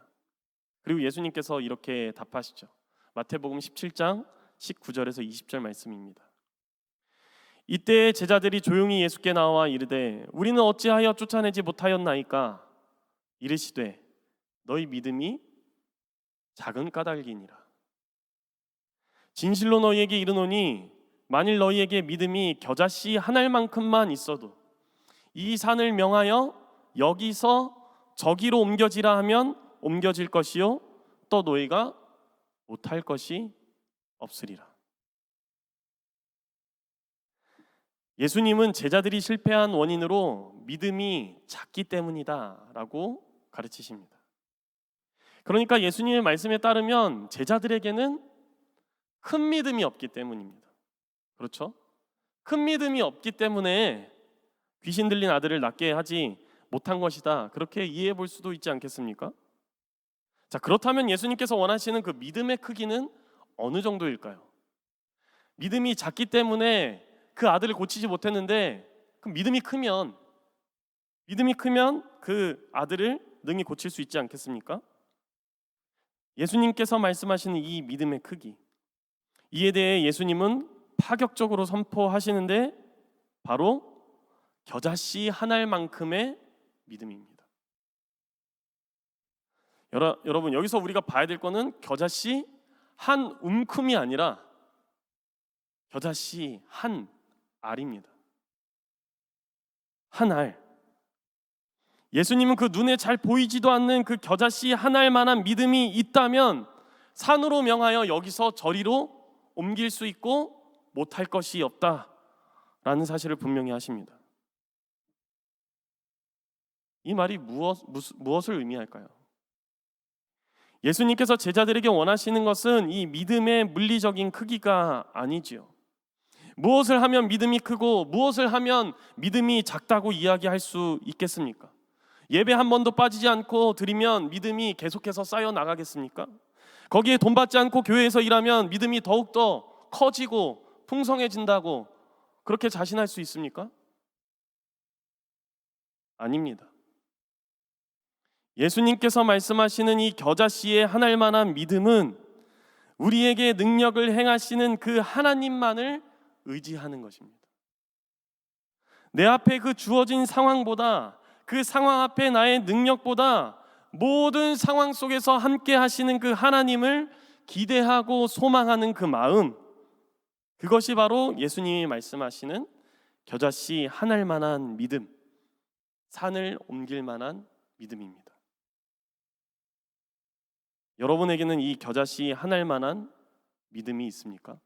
Speaker 4: 그리고 예수님께서 이렇게 답하시죠. 마태복음 17장 19절에서 20절 말씀입니다. 이때 제자들이 조용히 예수께 나와 이르되 우리는 어찌하여 쫓아내지 못하였나이까? 이르시되 너희 믿음이 작은 까닭이니라. 진실로 너희에게 이르노니 만일 너희에게 믿음이 겨자씨 한 알만큼만 있어도 이 산을 명하여 여기서 저기로 옮겨지라 하면 옮겨질 것이요 또 너희가 못할 것이 없으리라. 예수님은 제자들이 실패한 원인으로 믿음이 작기 때문이다라고 가르치십니다. 그러니까 예수님의 말씀에 따르면 제자들에게는 큰 믿음이 없기 때문입니다. 그렇죠? 큰 믿음이 없기 때문에 귀신 들린 아들을 낫게 하지 못한 것이다. 그렇게 이해해 볼 수도 있지 않겠습니까? 자, 그렇다면 예수님께서 원하시는 그 믿음의 크기는 어느 정도일까요? 믿음이 작기 때문에 그 아들을 고치지 못했는데 그 믿음이 크면 그 아들을 능히 고칠 수 있지 않겠습니까? 예수님께서 말씀하시는 이 믿음의 크기, 이에 대해 예수님은 파격적으로 선포하시는데 바로 겨자씨 한 알만큼의 믿음입니다. 여러분, 여기서 우리가 봐야 될 거는 겨자씨 한 움큼이 아니라 겨자씨 한 알입니다. 한 알. 예수님은 그 눈에 잘 보이지도 않는 그 겨자씨 한 알만한 믿음이 있다면 산으로 명하여 여기서 저리로 옮길 수 있고 못할 것이 없다라는 사실을 분명히 하십니다. 이 말이 무엇을 의미할까요? 예수님께서 제자들에게 원하시는 것은 이 믿음의 물리적인 크기가 아니지요. 무엇을 하면 믿음이 크고 무엇을 하면 믿음이 작다고 이야기할 수 있겠습니까? 예배 한 번도 빠지지 않고 드리면 믿음이 계속해서 쌓여 나가겠습니까? 거기에 돈 받지 않고 교회에서 일하면 믿음이 더욱더 커지고 풍성해진다고 그렇게 자신할 수 있습니까? 아닙니다. 예수님께서 말씀하시는 이 겨자씨의 한 알만한 믿음은 우리에게 능력을 행하시는 그 하나님만을 의지하는 것입니다. 내 앞에 그 주어진 상황보다, 그 상황 앞에 나의 능력보다 모든 상황 속에서 함께 하시는 그 하나님을 기대하고 소망하는 그 마음, 그것이 바로 예수님이 말씀하시는 겨자씨 한 알만한 믿음, 산을 옮길 만한 믿음입니다. 여러분에게는 이 겨자씨 한 알만한 믿음이 있습니까?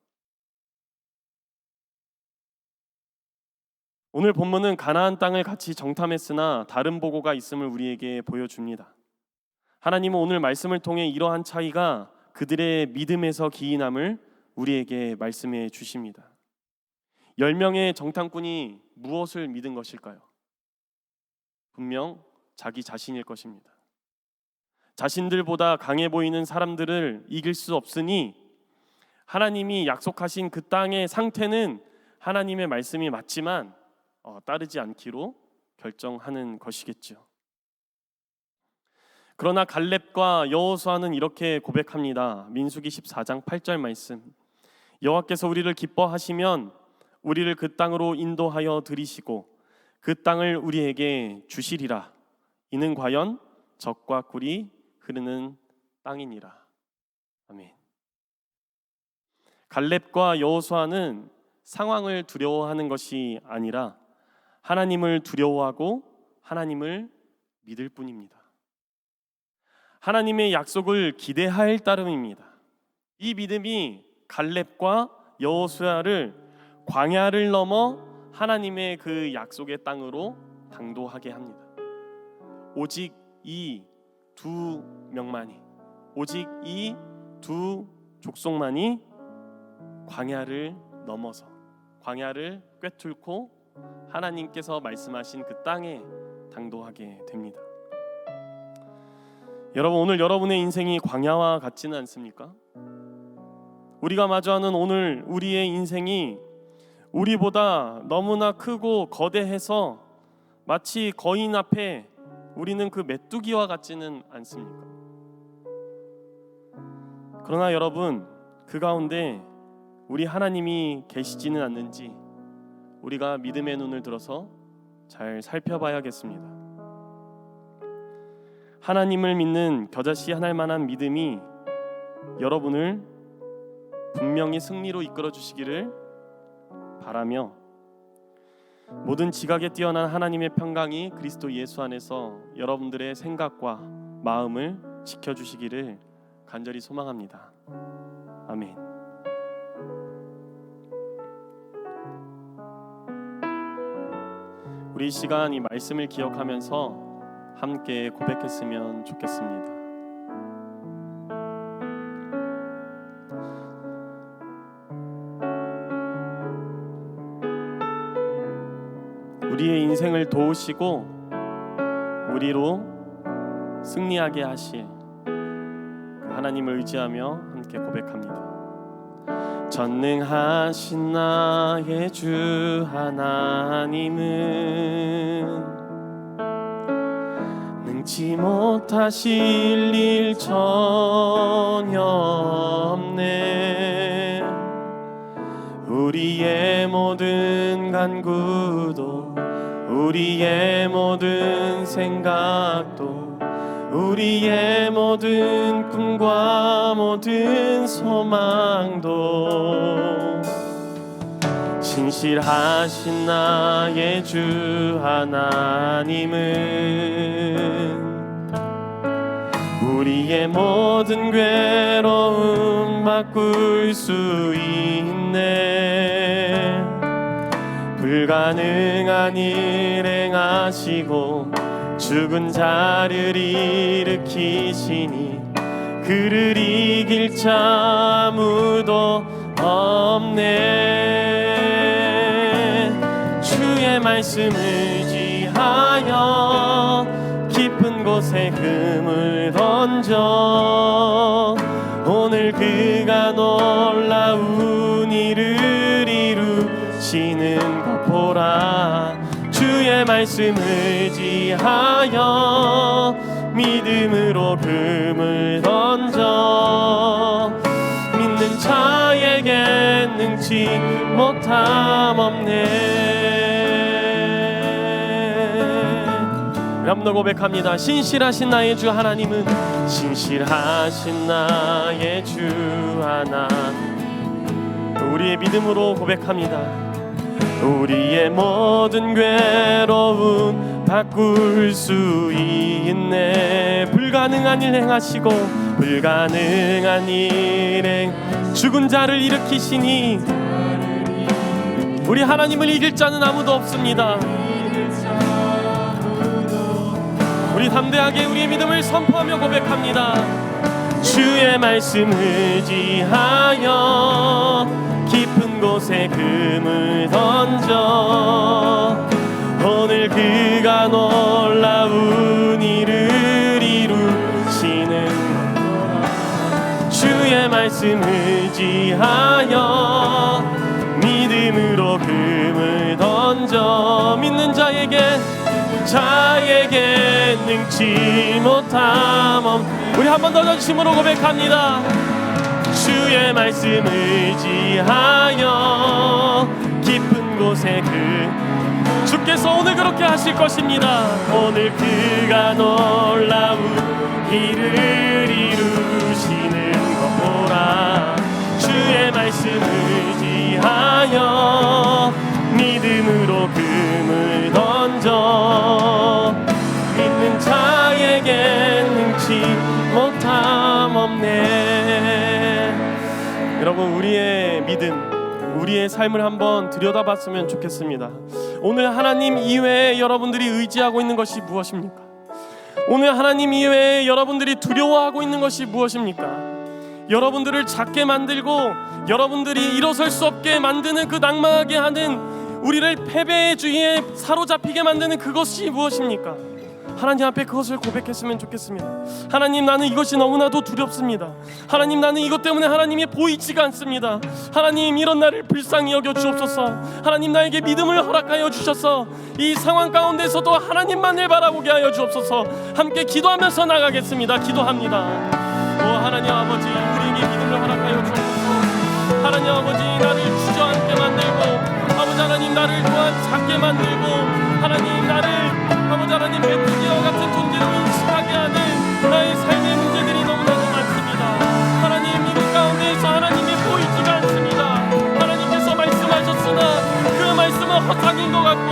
Speaker 4: 오늘 본문은 가나안 땅을 같이 정탐했으나 다른 보고가 있음을 우리에게 보여줍니다. 하나님은 오늘 말씀을 통해 이러한 차이가 그들의 믿음에서 기인함을 우리에게 말씀해 주십니다. 10명의 정탐꾼이 무엇을 믿은 것일까요? 분명 자기 자신일 것입니다. 자신들보다 강해 보이는 사람들을 이길 수 없으니 하나님이 약속하신 그 땅의 상태는 하나님의 말씀이 맞지만 따르지 않기로 결정하는 것이겠죠. 그러나 갈렙과 여호수아는 이렇게 고백합니다. 민수기 14장 8절 말씀. 여호와께서 우리를 기뻐하시면 우리를 그 땅으로 인도하여 들이시고 그 땅을 우리에게 주시리라. 이는 과연 젖과 꿀이 흐르는 땅이니라. 아멘. 갈렙과 여호수아는 상황을 두려워하는 것이 아니라 하나님을 두려워하고 하나님을 믿을 뿐입니다. 하나님의 약속을 기대할 따름입니다. 이 믿음이 갈렙과 여호수아를 광야를 넘어 하나님의 그 약속의 땅으로 당도하게 합니다. 오직 이 두 명만이, 오직 이 두 족속만이 광야를 넘어서 광야를 꿰뚫고 하나님께서 말씀하신 그 땅에 당도하게 됩니다. 여러분, 오늘 여러분의 인생이 광야와 같지는 않습니까? 우리가 마주하는 오늘 우리의 인생이 우리보다 너무나 크고 거대해서 마치 거인 앞에 우리는 그 메뚜기와 같지는 않습니까? 그러나 여러분, 그 가운데 우리 하나님이 계시지는 않는지 우리가 믿음의 눈을 들어서 잘 살펴봐야겠습니다. 하나님을 믿는 겨자씨 한 알만한 믿음이 여러분을 분명히 승리로 이끌어 주시기를 바라며, 모든 지각에 뛰어난 하나님의 평강이 그리스도 예수 안에서 여러분들의 생각과 마음을 지켜주시기를 간절히 소망합니다. 아멘. 우리 이 시간 이 말씀을 기억하면서 함께 고백했으면 좋겠습니다. 우리의 인생을 도우시고 우리로 승리하게 하실 그 하나님을 의지하며 함께 고백합니다. 전능하신 나의 주 하나님은 능치 못하실 일 전혀 없네. 우리의 모든 간구도, 우리의 모든 생각도, 우리의 모든 꿈과 모든 소망도 신실하신 나의 주 하나님은 우리의 모든 괴로움 바꿀 수 있네. 불가능한 일 행하시고 죽은 자를 일으키시니 그를 이길 자 아무도 없네. 주의 말씀 의지하여 깊은 곳에 금을 던져 오늘 그가 놀라운 일을 이루시는 것 보라. 주의 말씀 의지하여 믿음으로 금을 던져 믿는 자에게 능치 못함 없네. 여러분도 고백합니다. 신실하신 나의 주 하나님은 신실하신 나의 주 하나님. 우리의 믿음으로 고백합니다. 우리의 모든 괴로움 바꿀 수 있네. 불가능한 일 행하시고 불가능한 일 죽은 자를 일으키시니 우리 하나님을 이길 자는 아무도 없습니다. 우리 담대하게 우리의 믿음을 선포하며 고백합니다. 주의 말씀 의지하여 깊은 곳에 금을 던져 오늘 그가 놀라운 일을 이루시는 주의 말씀 의지하여 믿음으로 금을 던져 믿는 자에게 능치 못함 우리 한 번 더 전심으로 고백합니다. 주의 말씀 의지하여 깊은 곳에 주께서 오늘 그렇게 하실 것입니다. 오늘 그가 놀라운 일을 이루시는 것 보라. 주의 말씀 의지하여 믿음으로 금을 던져 믿는 자에게 능치 못함 없네. 여러분, 우리의 믿음, 우리의 삶을 한번 들여다봤으면 좋겠습니다. 오늘 하나님 이외에 여러분들이 의지하고 있는 것이 무엇입니까? 오늘 하나님 이외에 여러분들이 두려워하고 있는 것이 무엇입니까? 여러분들을 작게 만들고 여러분들이 일어설 수 없게 만드는 그 낭망하게 하는 우리를 패배의 주의에 사로잡히게 만드는 그것이 무엇입니까? 하나님 앞에 그것을 고백했으면 좋겠습니다. 하나님, 나는 이것이 너무나도 두렵습니다. 하나님, 나는 이것 때문에 하나님이 보이지가 않습니다. 하나님, 이런 나를 불쌍히 여겨 주옵소서. 하나님, 나에게 믿음을 허락하여 주셔서 이 상황 가운데서도 하나님만을 바라보게 하여 주옵소서. 함께 기도하면서 나가겠습니다. 기도합니다. 하나님 아버지, 우리에게 믿음을 허락하여 주옵소서. 하나님 아버지, 나를 주저앉게 만들고 아버지 하나님, 나를 또한 작게 만들고 하나님, 나를 아버지 하나님, 메뚜기와 같은 존재로 인식하게 하는 나의 삶의 문제들이 너무나도 많습니다. 하나님, 이곳 가운데에서 하나님이 보이지가 않습니다. 하나님께서 말씀하셨으나 그 말씀은 허상인 것 같고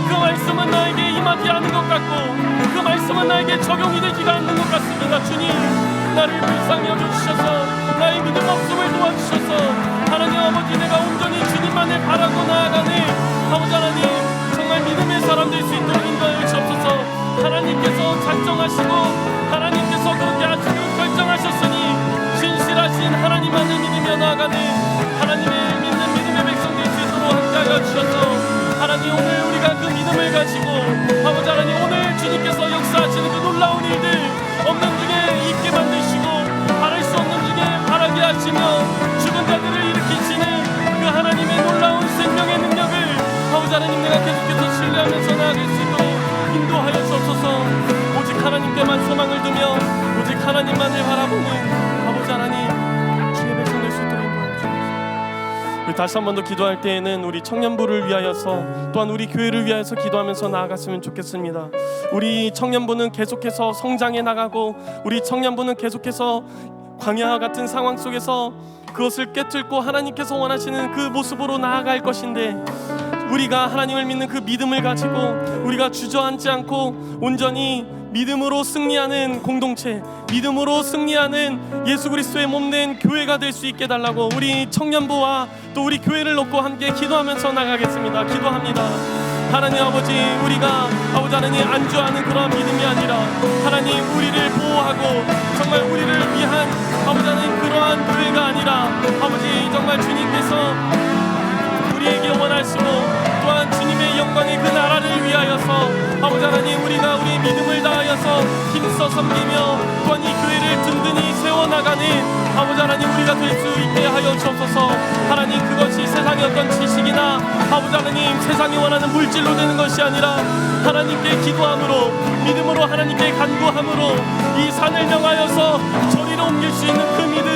Speaker 4: 그 말씀은 나에게 임하지 않은 것 같고 그 말씀은 나에게 적용이 되지가 않는 것 같습니다. 주님, 나를 불쌍히 여겨주셔서 나의 믿음 없음을 도와주셔서 하나님 아버지, 내가 온전히 주님만을 바라고 나아가는 아버지 하나님, 정말 믿음의 사람 될 수 있도록 인도하여 주옵소서. 하나님께서 작정하시고 하나님께서 그렇게 하시고 결정하셨으니 신실하신 하나님만을 믿으며 나아가는 하나님의 믿는 믿음의 백성 될 수 있도록 함께하여 주셔서 하나님, 오늘 우리가 그 믿음을 가지고 아버지 하나님, 오늘 주님께서 역사하시는 그 놀라운 일들 없는 중에 있게 만드시고 바랄 수 없는 중에 바라게 하시며 죽은 자들을 일으키시는 그 하나님의 놀라운 생명의 능력을 아버지 하나님, 내가 계속해서 신뢰하면서 나아갈 수 있도록 인도하여 주옵소서. 오직 하나님께만 소망을 두며 오직 하나님만을 바라보는 아버지 하나님, 주의 백성 될 수 있도록 인도하여 주옵소서. 우리 다시 한 번 더 기도할 때에는 우리 청년부를 위하여서 또한 우리 교회를 위하여서 기도하면서 나아갔으면 좋겠습니다. 우리 청년부는 계속해서 성장해 나가고 우리 청년부는 계속해서 광야와 같은 상황 속에서 그것을 깨뚫고 하나님께서 원하시는 그 모습으로 나아갈 것인데 우리가 하나님을 믿는 그 믿음을 가지고 우리가 주저앉지 않고 온전히 믿음으로 승리하는 공동체, 믿음으로 승리하는 예수 그리스도의 몸된 교회가 될 수 있게 달라고 우리 청년부와 또 우리 교회를 놓고 함께 기도하면서 나가겠습니다. 기도합니다. 하나님 아버지, 우리가 아버지 하나님 안주하는 그런 믿음이 아니라 하나님 우리를 보호하고 정말 우리를 위한 아버지 하나님 그러한 교회가 아니라 아버지 정말 주님께서 우리에게 원하시고 또한 주님의 영광의 그 나라를 위하여서 아버지 하나님 우리가 우리의 믿음을 다하여서 힘써 섬기며 또한 이 교회를 든든히 세워나가는 아버지 하나님 우리가 될 수 있게 하여 주옵소서. 하나님 그것이 세상의 어떤 지식이나 아버지 하나님 세상이 원하는 물질로 되는 것이 아니라 하나님께 기도함으로 믿음으로 하나님께 간구함으로 이 산을 명하여서 저리로 옮길 수 있는 그 믿음,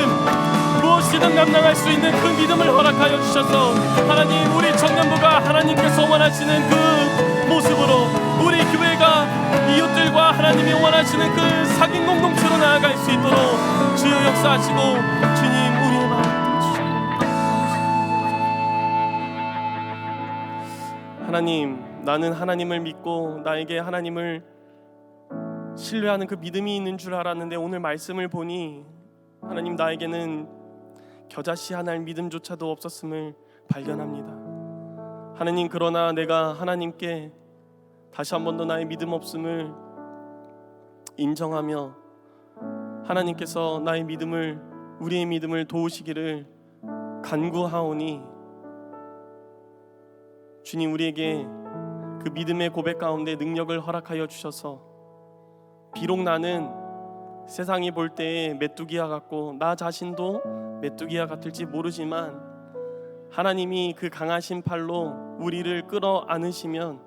Speaker 4: 무엇이든 감당할 수 있는 그 믿음을 허락하여 주셔서 하나님 우리 청년부가 하나님께서 원하시는 그 모습으로 우리 교회가 이웃들과 하나님이 원하시는 그 사귐 공동체로 나아갈 수 있도록 주여 역사하시고 주님 우리의 마음을 주시옵소서. 하나님, 나는 하나님을 믿고 나에게 하나님을 신뢰하는 그 믿음이 있는 줄 알았는데 오늘 말씀을 보니 하나님 나에게는 겨자씨 하나의 믿음조차도 없었음을 발견합니다. 하나님, 그러나 내가 하나님께 다시 한 번 더 나의 믿음 없음을 인정하며 하나님께서 나의 믿음을 우리의 믿음을 도우시기를 간구하오니 주님 우리에게 그 믿음의 고백 가운데 능력을 허락하여 주셔서 비록 나는 세상이 볼 때에 메뚜기와 같고 나 자신도 메뚜기와 같을지 모르지만 하나님이 그 강하신 팔로 우리를 끌어 안으시면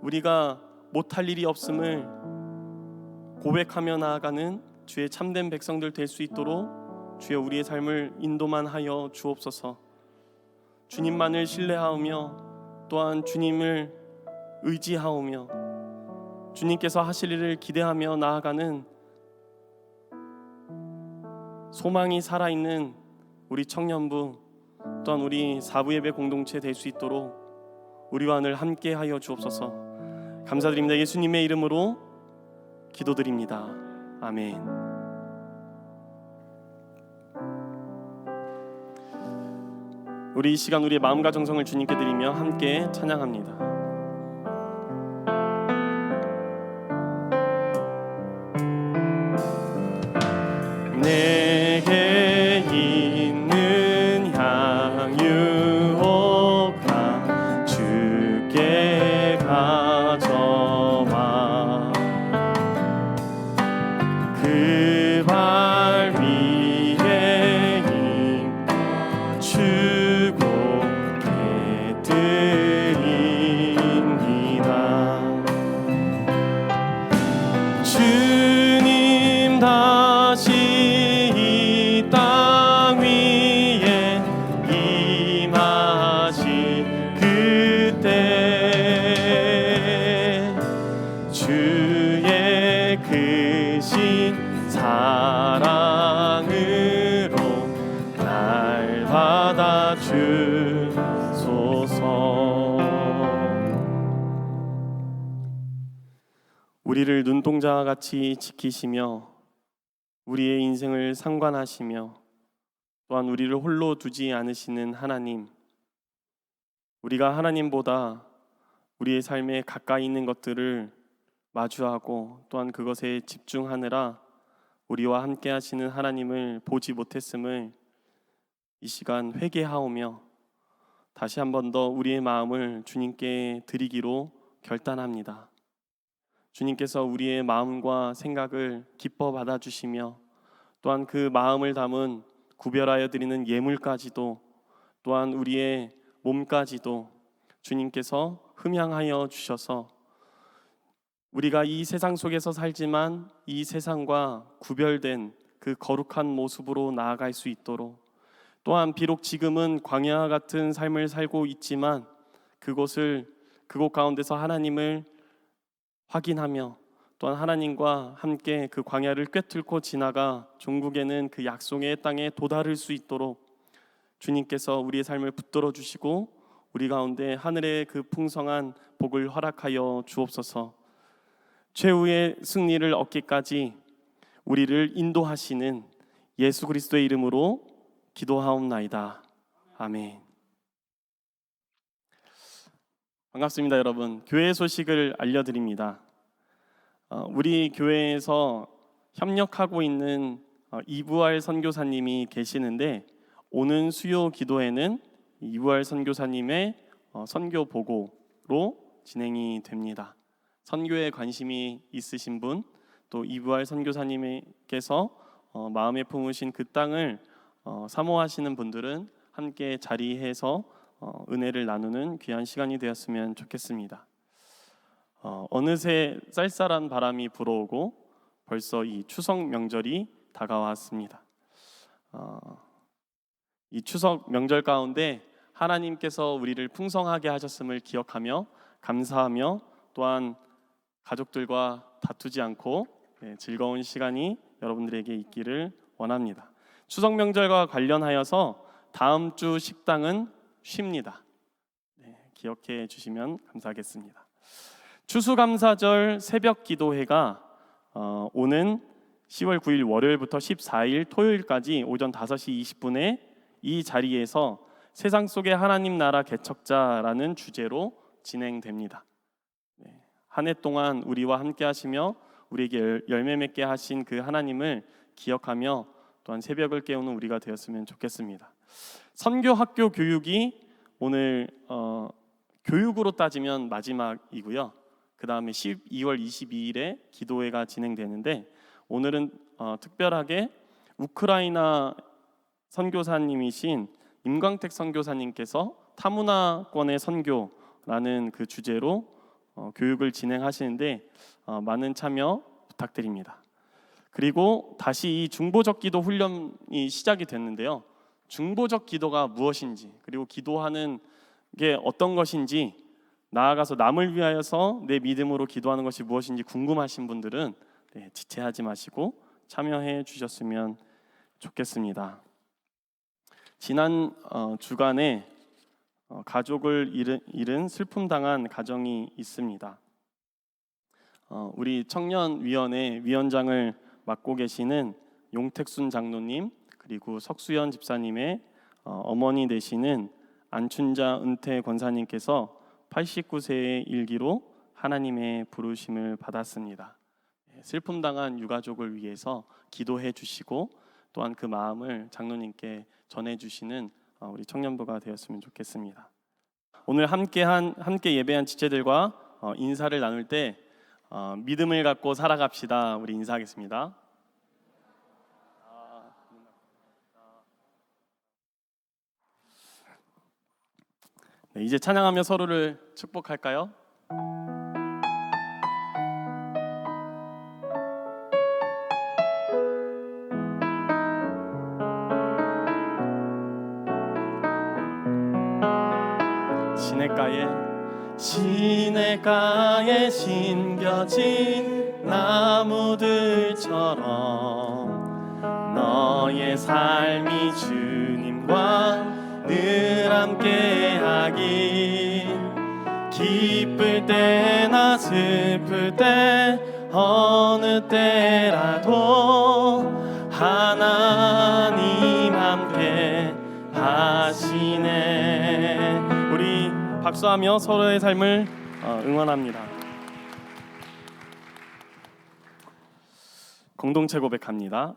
Speaker 4: 우리가 못할 일이 없음을 고백하며 나아가는 주의 참된 백성들 될 수 있도록 주여 우리의 삶을 인도만 하여 주옵소서. 주님만을 신뢰하오며 또한 주님을 의지하오며 주님께서 하실 일을 기대하며 나아가는 소망이 살아있는 우리 청년부 또한 우리 사부예배 공동체 될 수 있도록 우리와 늘 함께 하여 주옵소서. 감사드립니다. 예수님의 이름으로 기도드립니다. 아멘. 우리 이 시간 우리의 마음과 정성을 주님께 드리며 함께 찬양합니다. 내게 있는 향유가 주께 가져와 그 발 위에 힘 주고 깨뜨립니다. 주님 다시 이 땅 위에 임하신 그때 주의 크신 사랑으로 날 받아주소서. 우리를 눈동자와 같이 지키시며 우리의 인생을 상관하시며 또한 우리를 홀로 두지 않으시는 하나님, 우리가 하나님보다 우리의 삶에 가까이 있는 것들을 마주하고 또한 그것에 집중하느라 우리와 함께 하시는 하나님을 보지 못했음을 이 시간 회개하오며 다시 한 번 더 우리의 마음을 주님께 드리기로 결단합니다. 주님께서 우리의 마음과 생각을 기뻐 받아주시며 또한 그 마음을 담은 구별하여 드리는 예물까지도 또한 우리의 몸까지도 주님께서 흠양하여 주셔서 우리가 이 세상 속에서 살지만 이 세상과 구별된 그 거룩한 모습으로 나아갈 수 있도록 또한 비록 지금은 광야와 같은 삶을 살고 있지만 그곳 가운데서 하나님을 확인하며 또한 하나님과 함께 그 광야를 꿰뚫고 지나가 종국에는 그 약속의 땅에 도달할 수 있도록 주님께서 우리의 삶을 붙들어 주시고 우리 가운데 하늘의 그 풍성한 복을 허락하여 주옵소서. 최후의 승리를 얻기까지 우리를 인도하시는 예수 그리스도의 이름으로 기도하옵나이다. 아멘. 반갑습니다, 여러분. 교회 소식을 알려드립니다. 우리 교회에서 협력하고 있는 이부할 선교사님이 계시는데, 오는 수요 기도회는 이부할 선교사님의 선교 보고로 진행이 됩니다. 선교에 관심이 있으신 분, 또 이부할 선교사님께서 마음에 품으신 그 땅을 사모하시는 분들은 함께 자리해서 은혜를 나누는 귀한 시간이 되었으면 좋겠습니다. 어느새 쌀쌀한 바람이 불어오고 벌써 이 추석 명절이 다가왔습니다. 이 추석 명절 가운데 하나님께서 우리를 풍성하게 하셨음을 기억하며 감사하며, 또한 가족들과 다투지 않고 즐거운 시간이 여러분들에게 있기를 원합니다. 추석 명절과 관련하여서 다음 주 식당은 쉽니다. 기억해 주시면 감사하겠습니다. 추수감사절 새벽 기도회가 오는 10월 9일 월요일부터 14일 토요일까지 오전 5시 20분에 이 자리에서 세상 속의 하나님 나라 개척자라는 주제로 진행됩니다. 한 해 동안 우리와 함께 하시며 우리에게 열매 맺게 하신 그 하나님을 기억하며 또한 새벽을 깨우는 우리가 되었으면 좋겠습니다. 선교학교 교육이 오늘 교육으로 따지면 마지막이고요. 그 다음에 12월 22일에 기도회가 진행되는데, 오늘은 특별하게 우크라이나 선교사님이신 임광택 선교사님께서 타문화권의 선교라는 그 주제로 교육을 진행하시는데 많은 참여 부탁드립니다. 그리고 다시 이 중보적 기도 훈련이 시작이 됐는데요. 중보적 기도가 무엇인지, 그리고 기도하는 게 어떤 것인지, 나아가서 남을 위하여서 내 믿음으로 기도하는 것이 무엇인지 궁금하신 분들은 지체하지 마시고 참여해 주셨으면 좋겠습니다. 지난 주간에 가족을 잃은 슬픔 당한 가정이 있습니다. 우리 청년위원회 위원장을 맡고 계시는 용택순 장로님, 그리고 석수연 집사님의 어머니 되시는 안춘자 은퇴 권사님께서 89세의 일기로 하나님의 부르심을 받았습니다. 슬픔 당한 유가족을 위해서 기도해 주시고, 또한 그 마음을 장로님께 전해 주시는 우리 청년부가 되었으면 좋겠습니다. 오늘 함께 예배한 지체들과 인사를 나눌 때 믿음을 갖고 살아갑시다. 우리 인사하겠습니다. 이제 찬양하며 서로를 축복할까요? 시냇가에 심겨진 나무들처럼 너의 삶이 주님과 늘 함께하길, 기쁠 때나 슬플 때 어느 때라도 하나님 함께 하시네. 우리 박수하며 서로의 삶을 응원합니다. 공동체 고백합니다.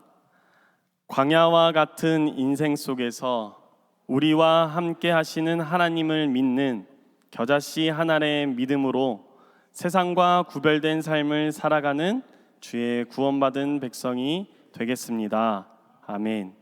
Speaker 4: 광야와 같은 인생 속에서 우리와 함께 하시는 하나님을 믿는 겨자씨 하나의 믿음으로 세상과 구별된 삶을 살아가는 주의 구원받은 백성이 되겠습니다. 아멘.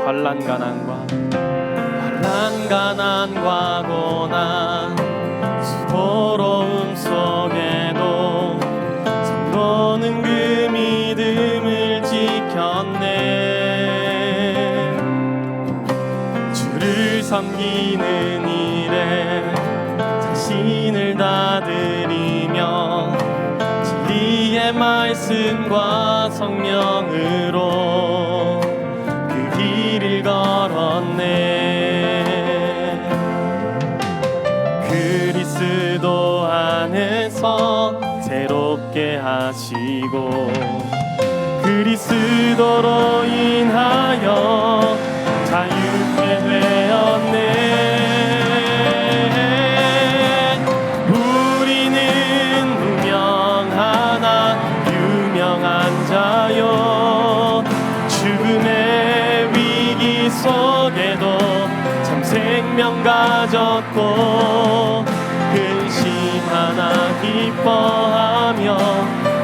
Speaker 4: 환난 가난과 고난 수고로움 속에도 너는 그 믿음을 지켰네. 주를 섬기는 일에 자신을 다드리며 진리의 말씀과 성령으로 그 길을 걸었네. 그리스도 안에서 새롭게 하시고 그리스도로 인하여 자유케 되었네. 우리는 무명하나 유명한 자요, 죽음의 위기 속에도 참 생명 가졌고 근심 하나 기뻐하며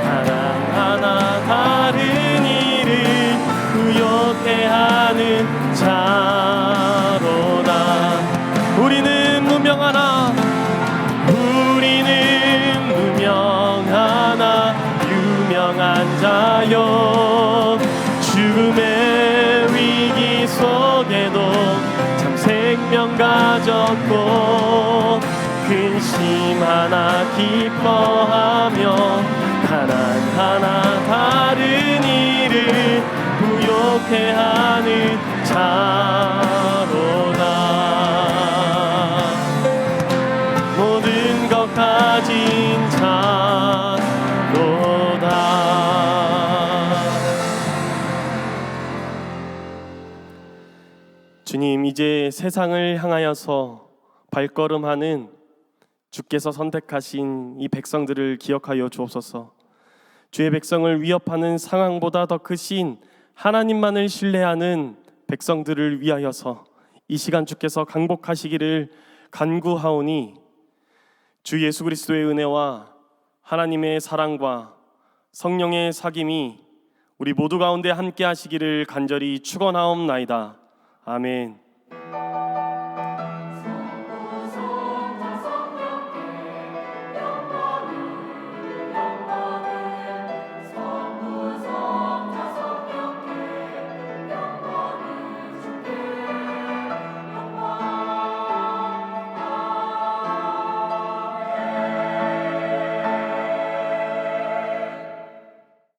Speaker 4: 하나하나 다른 일을 부욕해 하는 자로다. 우리는 무명하나 유명한 자요, 죽음의 위기 속에도 참 생명 가졌고 근심 하나 기뻐하며 하나하나 다른 일을 부욕해 하는 자로다. 모든 것 가진 자로다. 주님, 이제 세상을 향하여서 발걸음하는 주께서 선택하신 이 백성들을 기억하여 주옵소서. 주의 백성을 위협하는 상황보다 더 크신 하나님만을 신뢰하는 백성들을 위하여서 이 시간 주께서 강복하시기를 간구하오니 주 예수 그리스도의 은혜와 하나님의 사랑과 성령의 사귐이 우리 모두 가운데 함께 하시기를 간절히 축원하옵나이다. 아멘.